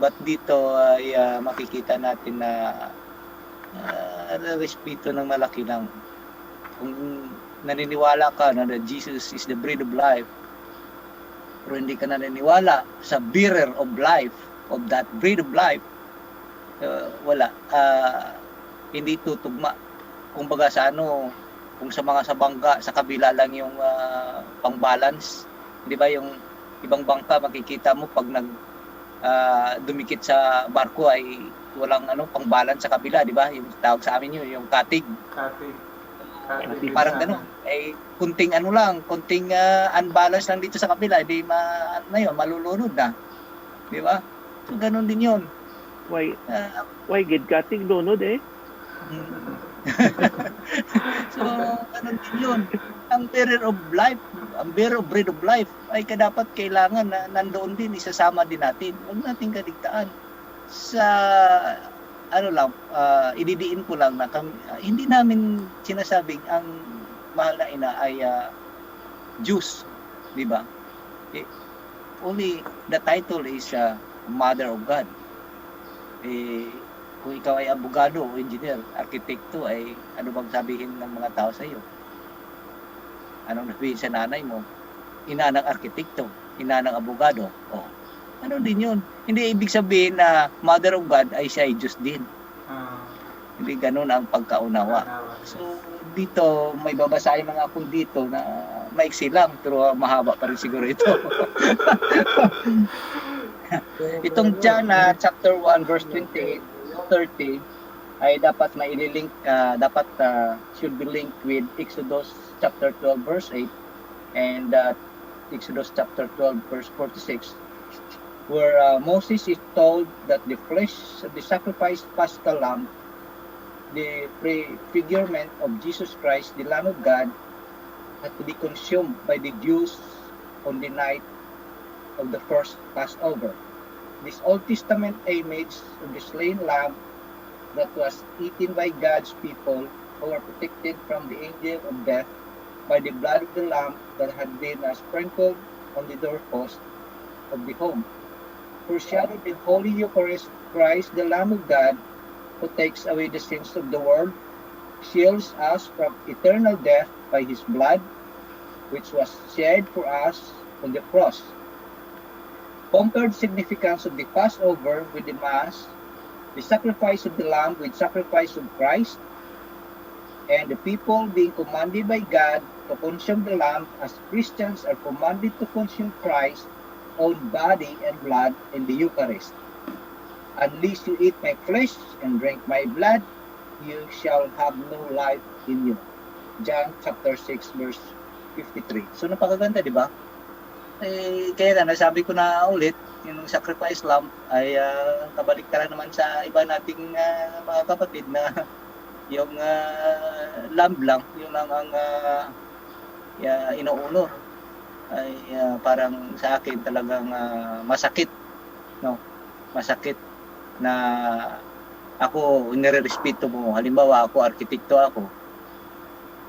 But dito ay makikita natin na respeto ng malaki lang. Kung naniniwala ka na Jesus is the bread of life, pero hindi ka naniniwala sa bearer of life, of that bread of life, wala. Hindi tutugma. Kumbaga sa kung sa mga sa bangka, sa kabila lang yung pang-balance. Di ba yung ibang bangka, makikita mo pag dumikit sa barko ay walang pang-balance sa kabila, di ba? Yung tawag sa amin yung katig. Katig. Parang gano'n. Kunting kunting unbalance lang dito sa kabila, di malulunod na. Di ba? So, gano'n din yun. Why gid katig lunod So, ganun din yun. Ang bearer of life, ang bearer of bread of life, ay dapat kailangan na nandoon din, isasama din natin. Huwag natin kaligtaan. Sa, ididiin ko lang na hindi namin sinasabing ang mahal na ina ay Diyos. Di ba? Only the title is Mother of God. Kung ikaw ay abogado o engineer, arkitekto, ay ano bang sabihin ng mga tao sa iyo? Anong sabihin sa nanay mo? Ina ng arkitekto, ina ng abogado. Ano din yun? Hindi ibig sabihin na Mother of God ay siya ay Diyos din. Hindi ganun ang pagkaunawa. So, dito, may babasahin mga akong dito na maiksi lang, pero mahaba pa rin siguro ito. Itong John chapter 1 verse 28 30 ay dapat maililink, should be linked with Exodus chapter 12 verse 8 and Exodus chapter 12 verse 46, where Moses is told that the flesh of the sacrificed Paschal lamb, the prefigurement of Jesus Christ, the Lamb of God, had to be consumed by the Jews on the night of the first Passover. This Old Testament image of the slain lamb that was eaten by God's people who were protected from the angel of death by the blood of the lamb that had been sprinkled on the doorpost of the home, foreshadowed the Holy Eucharist, Christ, the Lamb of God, who takes away the sins of the world. shields us from eternal death by his blood, which was shed for us on the cross. Compared significance of the Passover with the Mass, the sacrifice of the Lamb with sacrifice of Christ, and the people being commanded by God to consume the Lamb as Christians are commanded to consume Christ's own body and blood in the Eucharist. Unless you eat my flesh and drink my blood, you shall have no life in you. John chapter 6 verse 53. So napakaganda, di ba? Kaya na nasabi ko na ulit, yung sacrifice lamb ay kabaliktaran naman sa iba nating mga kapatid na yung lamb lang, yung lang ang inuuno. Ay parang sa akin talagang masakit, no? Masakit na ako nirerespeto mo. Halimbawa ako, arkitekto ako,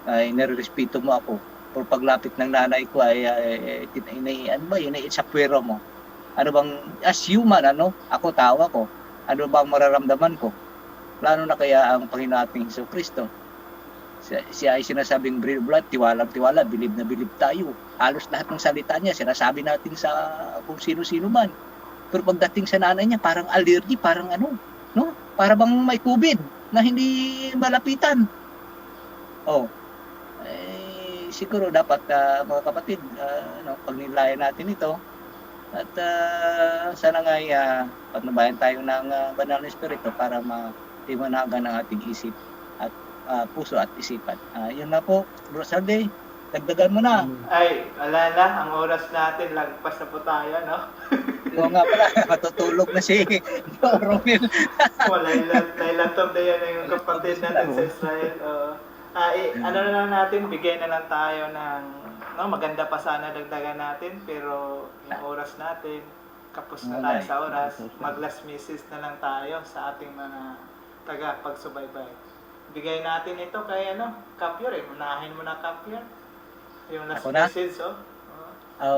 ay nirerespeto mo ako. Pero paglapit ng nanay ko ay ano ba yun, itsapwero mo. Ano bang, as human, ako tawa ko, ano bang mararamdaman ko? Plano na kaya ang Panginoon ating Jesucristo? Siya ay sinasabing bread of blood, tiwalang-tiwala, bilib na bilib tayo. Halos lahat ng salita niya, sinasabi natin sa kung sino-sino man. Pero pagdating sa nanay niya, parang allergy, parang no? Para bang may COVID na hindi malapitan. Siguro dapat mga kapatid, pagnilayan natin ito at sana nga patnubayan tayo ng banal na espiritu para maliwanagan ang ating isip at puso at isipan. Yun na po, Bro Salde, dagdagan mo na. Ay, wala na, ang oras natin, lagpas na po tayo, no? Oo nga pala, matutulog na si Romel. Lailatog na yan yung kapatid natin sa Israel. Ano na lang natin, bigay na lang tayo ng, maganda pa sana dagdagan natin, pero yung oras natin, kapos na tayo sa oras, mag-last message na lang tayo sa ating mga taga-pagsubaybay. Bigay natin ito kay Kapyor, unahin mo na Kapyor. Yung last message,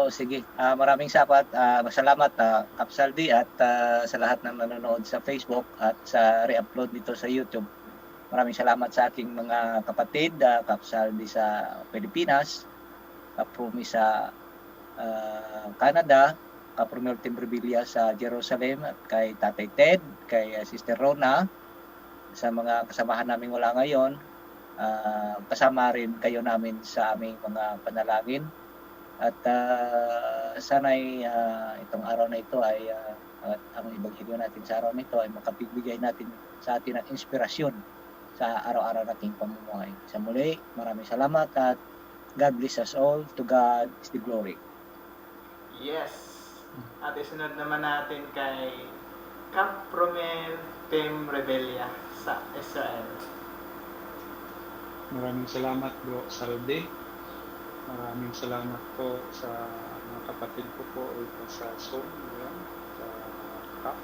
Sige. Maraming salamat Kap Saldi at sa lahat ng nanonood sa Facebook at sa re-upload nito sa YouTube. Maraming salamat sa aking mga kapatid, Kap Saldi sa Pilipinas, Kap Rumi sa Canada, Kap Romel Timbrevilla sa Jerusalem, at kay Tatay Ted, kay Sister Rona, sa mga kasamahan namin wala ngayon, kasama rin kayo namin sa aming mga panalangin. At sana'y itong araw na ito ay ang ebanghelyo natin sa araw na ito ay makapagbigay natin sa atin ng inspirasyon sa araw-araw nating pamumuhay. Sa muli, maraming salamat at God bless us all. To God is the glory. Yes. At isunod naman natin kay Kap Romel Timbrevilla sa Israel. Maraming salamat, Bro Salde. Maraming salamat po sa mga kapatid ko po ito sa Zoom, sa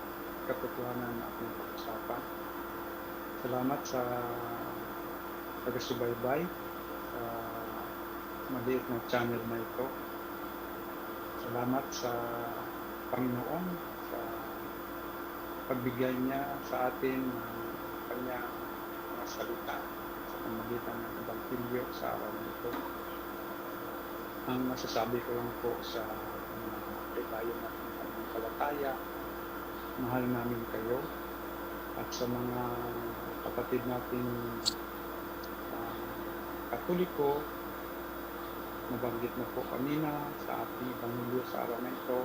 katotohanan na ating pag-usapan. Salamat sa pag-subaybay sa maliit na channel na ito. Salamat sa Panginoon sa pagbigay niya sa atin ng kanyang mga salita sa pamamagitan ng ebanghelyo sa araw na ito. Ang masasabi ko lang po sa tayo natin ng palataya, mahal namin kayo, at sa mga kapatid natin Katoliko, nabanggit na po kanina sa ating ebanghelyo sa araw na ito,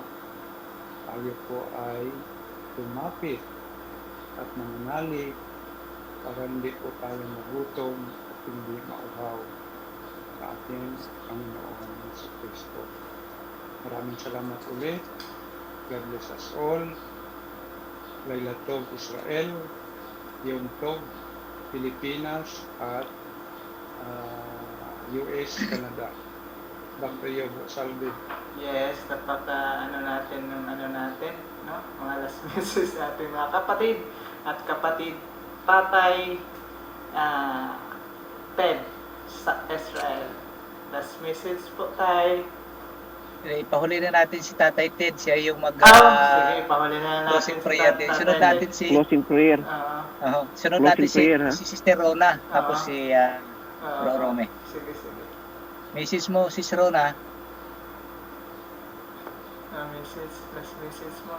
tayo po ay tumapit at mananalig para hindi po tayo magutom at hindi mauhaw sa ating Panginoon Jesucristo. Maraming salamat ulit. God bless us all. Laila Tov Israel, Yom Tov Pilipinas, at US, Canada. Back to you, Salvi. Yes, dapat natin, mga last message sa ating mga kapatid at kapatid Tatay Ted sa Israel. Last message po tayo. Ipahuli na natin si Tatay Ted. Siya yung Sige, pahuli na natin closing prayer din. Sunod Tatay natin si Closing prayer. sunod Closing natin prayer, ha? si Sister Rona, tapos si Bro Rome. Sige, sige. Message mo, Sis Rona. Last message mo.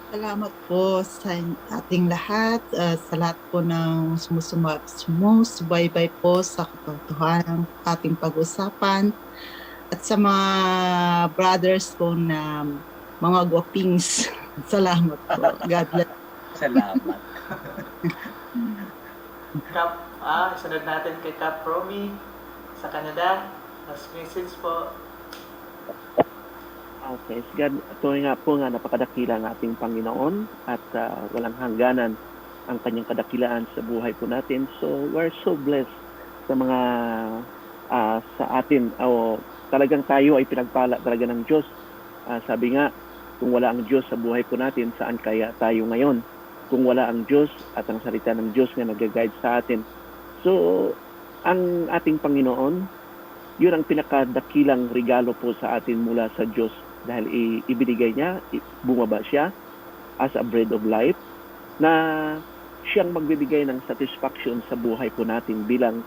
Salamat po sa ating lahat, sa lahat po ng sumusubaybay po sa katotohanan ng ating pag-usapan, at sa mga brothers ko na mga gwapings. Salamat po. God bless. Salamat. Cap, sunod natin kay Cap Romy sa Canada. Last message po. Okay, God, tunay nga po nga napakadakila ng ating Panginoon at walang hangganan ang kanyang kadakilaan sa buhay po natin. So, we're so blessed sa mga sa atin. Talagang tayo ay pinagpala talaga ng Diyos. Sabi nga, kung wala ang Diyos sa buhay po natin, saan kaya tayo ngayon? Kung wala ang Diyos at ang salita ng Diyos nga nag-guide sa atin. So, ang ating Panginoon, yun ang pinakadakilang regalo po sa atin mula sa Diyos. Dahil ibinigay niya, bumaba siya as a bread of life na siyang magbibigay ng satisfaction sa buhay po natin bilang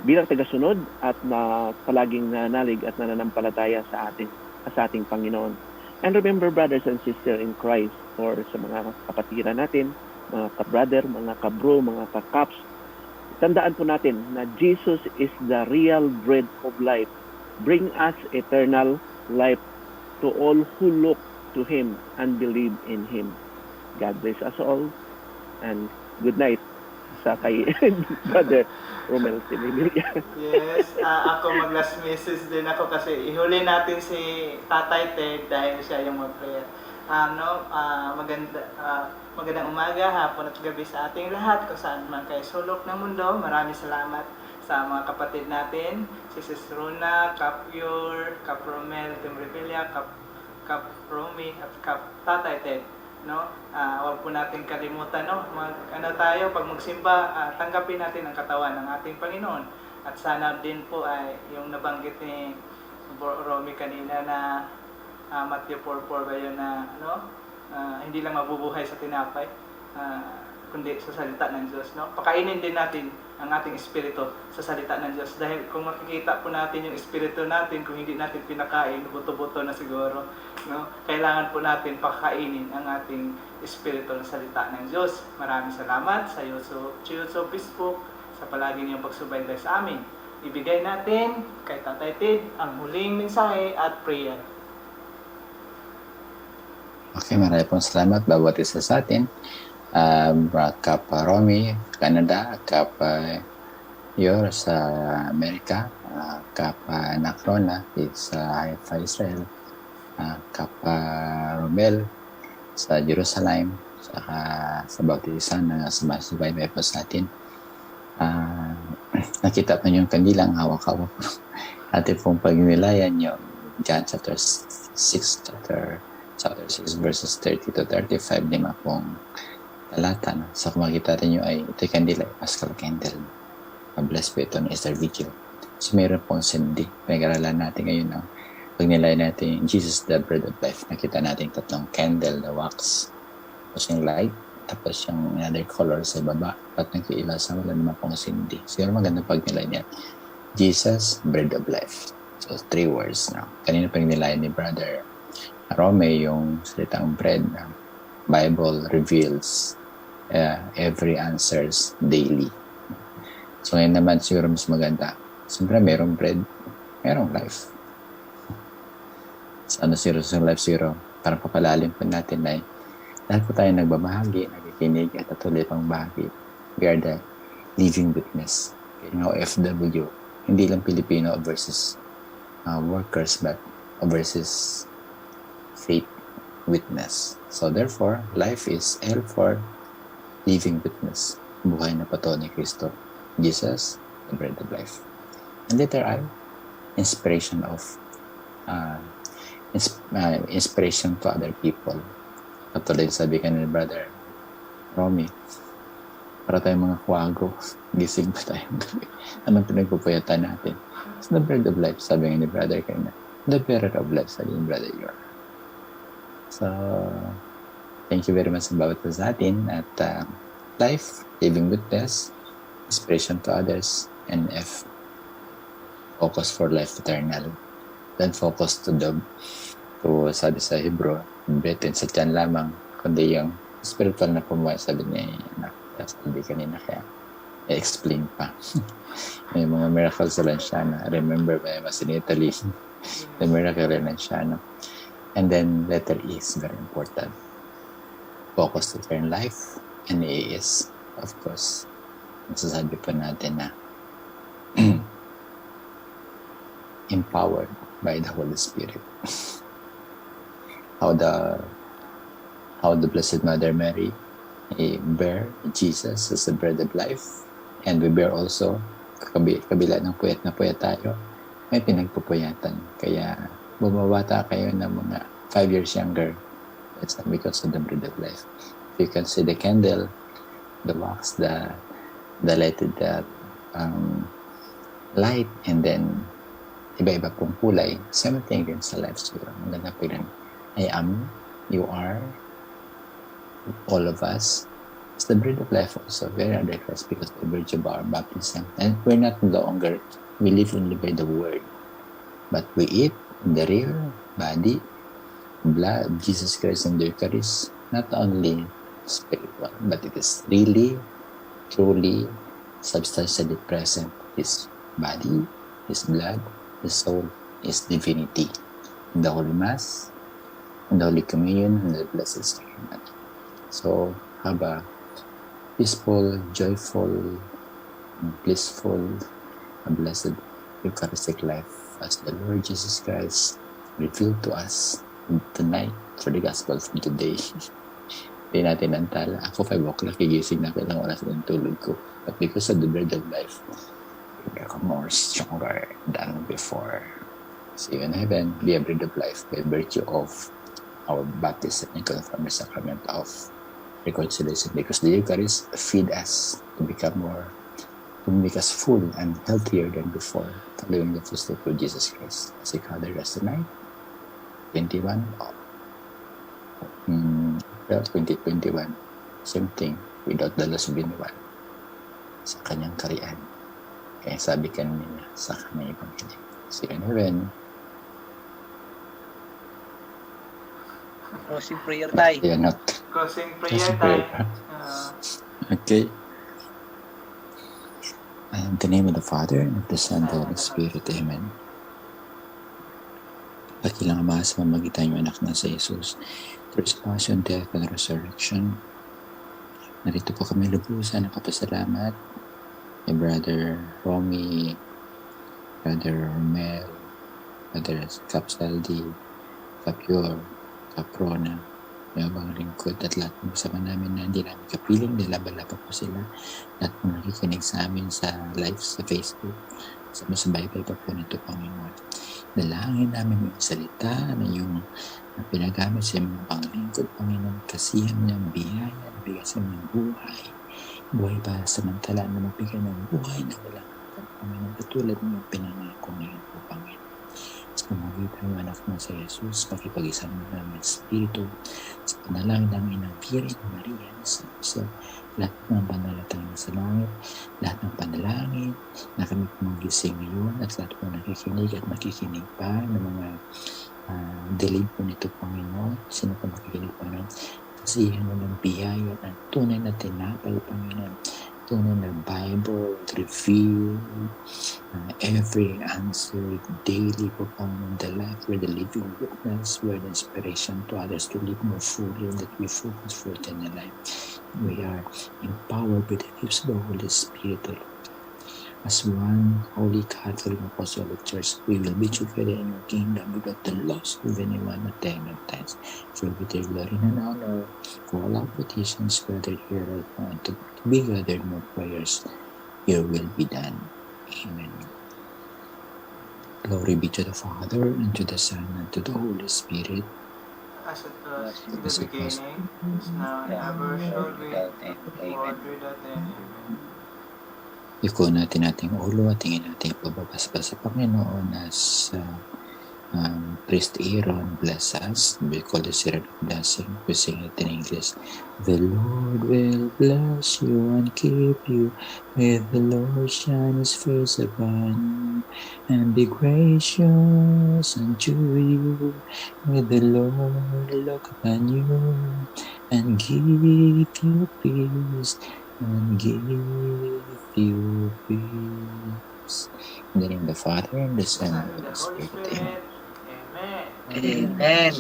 tagasunod at na palaging nanalig at nananampalataya sa ating Panginoon. And remember, brothers and sisters in Christ, or sa mga kapatiran natin, mga ka-brother, mga ka-bro, mga ka-caps, tandaan po natin na Jesus is the real bread of life. Bring us eternal life to all who look to Him and believe in Him. God bless us all, and good night sa kay Brother Romel Silvia. Yes, ako mag-last message din ako kasi ihuli natin si Tatay Ted dahil siya yung mag-prayer. Magandang umaga, hapon at gabi sa ating lahat kung saan man kayo sulok ng mundo. Maraming salamat sa mga kapatid natin, si Sis Rona, Cap Yor, Cap Romel, Tim Revilla, Cap Romy, at Cap Tatay Ted. No? Huwag po natin kalimutan, no? Pag magsimba, tanggapin natin ang katawan ng ating Panginoon. At sana din po ay yung nabanggit ni Romy kanina na Matthew 4:4 ba yun na hindi lang mabubuhay sa tinapay, kundi sa salita ng Diyos. No? Pakainin din natin ang ating espiritu sa salita ng Diyos. Dahil kung makikita po natin yung espiritu natin, kung hindi natin pinakain, buto-buto na siguro. No? Kailangan po natin pakainin ang ating espiritu ng salita ng Diyos. Maraming salamat sa YouTube Facebook sa palagi niyong pagsubaybay sa amin. Ibigay natin kay Tatay Ted ang huling mensahe at prayer. Okay, marami pong salamat bawat isa sa atin. Kap Romy, Canada, Kap Yor sa Amerika, Kap Nakrona sa Haifa, Israel, Kap Romel sa Jerusalem, saka sa bautisan na sumasubaybay po sa atin. Nakita pa niyo yung kandilang hawak-hawak. Atin pong pagnilayan yung John chapter 6 verses 30 to 35, 5 pong talata. No? So kung makikita nyo ay ito'y kandila, Paschal Candle. Bless po ito ng Easter Vigil. So mayroon pong sindi. Pinag-aralan natin ngayon, no? Pag nilay natin Jesus the Bread of Life, nakita natin tatlong candle na wax. Tapos yung light, tapos yung another color sa baba. At nagkiila sa wala naman pong sindi. Siguro maganda pag nilay niya. Jesus, Bread of Life. So 3 words. No? Kanina pag nilay ni Brother Rome yung salitang bread. Bible reveals every answers daily. So ngayon naman siguro mas maganda. Siyempre merong bread, merong life. So zero sa life zero, parang papalalim po natin na lahat po tayo nagbabahagi, nakikinig at tuloy pang bahagi. We are the living witness. Kaya nga OFW, hindi lang Pilipino versus workers, but versus faith witness. So therefore, life is L for living witness. Buhay na pato ni Kristo. Jesus, the bread of life. And letter I, inspiration of inspiration to other people. Katulad sabi ka ni Brother Romy, Para tayong mga kwago. Gising pa tayong gabi. Anong pinagpupuyatan natin? It's the bread of life, sabi nga ni Brother Kena. The bearer of life, sabi ni Brother Yor. So, thank you very much sa bawat sa atin. At life, living witness, inspiration to others, and F, focus for life eternal. Then focus to sabi sa Hebrew, bitin sa tiyan lamang, kundi yung spiritual na pumuhay, sabi ni anak. Sabi kanina, kaya i-explain pa. May mga miracles sa Lanciano. I remember when I was in Italy, the miracle in Lanciano. And then letter E is very important. Focus to turn life, and A is, of course, masasabi po natin na empowered by the Holy Spirit. How the Blessed Mother Mary bear Jesus as the bread of life, and we bear also, kabila ng puyat na puyat tayo, may pinagpupuyatan. Kaya bumabata kayo ng mga 5 years younger. It's because of the bread of life. You can see the candle, the wax, the lighted light, and then iba-iba pong kulay. Same thing din sa life siguro. Maganda po yun. I am, you are, all of us. It's the bread of life also, very under Christ, because the virtue of our baptism. And we're not no longer, we live only by the word, but we eat the real body, blood of Jesus Christ in the Eucharist, not only spiritual, but it is really, truly, substantially present. His body, His blood, His soul, His divinity. In the Holy Mass, in the Holy Communion, and the Blessed Sacrament. So, have a peaceful, joyful, blissful, a blessed Eucharistic life as the Lord Jesus Christ revealed to us tonight for the Gospel from today. Hindi natin antala. Ako 5 o'clock, gigising na kailang oras ng tulog ko. But because of the bread of life, we are more stronger than before. See you in heaven, be a bread of life by virtue of our baptism and confirmation sacrament of reconciliation, because the Eucharist feed us to make us full and healthier than before, following the footsteps of Jesus Christ. As He gathered us tonight, 2021, same thing, without the loss of anyone, sa kanyang kariyan. Kaya sabi kanina sa kanyang Ebanghelyo, see you in heaven. Closing prayer tayo. Yeah, not. Closing prayer tayo. Okay. In the name of the Father, and of the Son, and of the Holy Spirit. Amen. Dakilang Ama, sa mamagitan yung anak na sa Jesus, through His passion, death, and resurrection, narito po kami lubusan ng kapasalamat kay Brother Romy, Brother Romel, Brother Capsaldi, Capior, Caprona, mayabang lingkod at lahat ng kasama namin na hindi namin kapiling, nilabala-laba po sila. Lahat po nakikinig sa amin sa live sa Facebook, sa baybay pa po nito, Panginoon. Dalangin namin yung salita na yung pinagamit sa mga panglingkod, Panginoon, kasihan ng biyaya, bigasan ng buhay para samantala na magbigay ng buhay na walang hanggan, Panginoon, katulad ng pinangako ngayon po, Panginoon. Sa pamagitan ng anak na sa Jesus, pakipag-isang namin Espiritu, sa panalangin ng Inang Virgen Maria, sa lahat ng panalangin sa langit, lahat ng panalangin na kami pumagising ngayon, at lahat po nakikinig at makikinig pa ng mga delay po nito, Panginoon. Sino pa makikinig, Panginoon? Kasihan mo ng biyaya ng tunay na tinapay, Panginoon. Tunay na Bible, reveal, every answer daily po, Panginoon. The life, we're the living witness, we're the inspiration to others to live more fully, that we focus for eternal life. We are empowered with the gifts of the Holy Spirit, Lord. As one Holy Catholic Apostolic Church, we will be together in your kingdom without the loss of anyone at the end of times. So with the glory and honor for all our petitions gathered here right now, and to be gathered more prayers, your will be done. Amen. Glory be to the Father, and to the Son, and to the Holy Spirit, as it was in the beginning, is now, and ever shall be, world without end. Iko natin ating ulo at tingin natin pagbabasbas sa Panginoon as Priest Aaron bless us. We call the Syrian blessing. We sing it in English. The Lord will bless you and keep you. May the Lord shine His face upon you and be gracious unto you. May the Lord look upon you and give you peace. And give you peace. In the name of the Father, and the Son, and the Holy Spirit. Amen. Amen.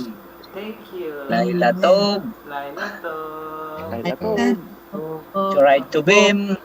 Thank you. Laila Tov. Laila to. Laila to. To right to beam.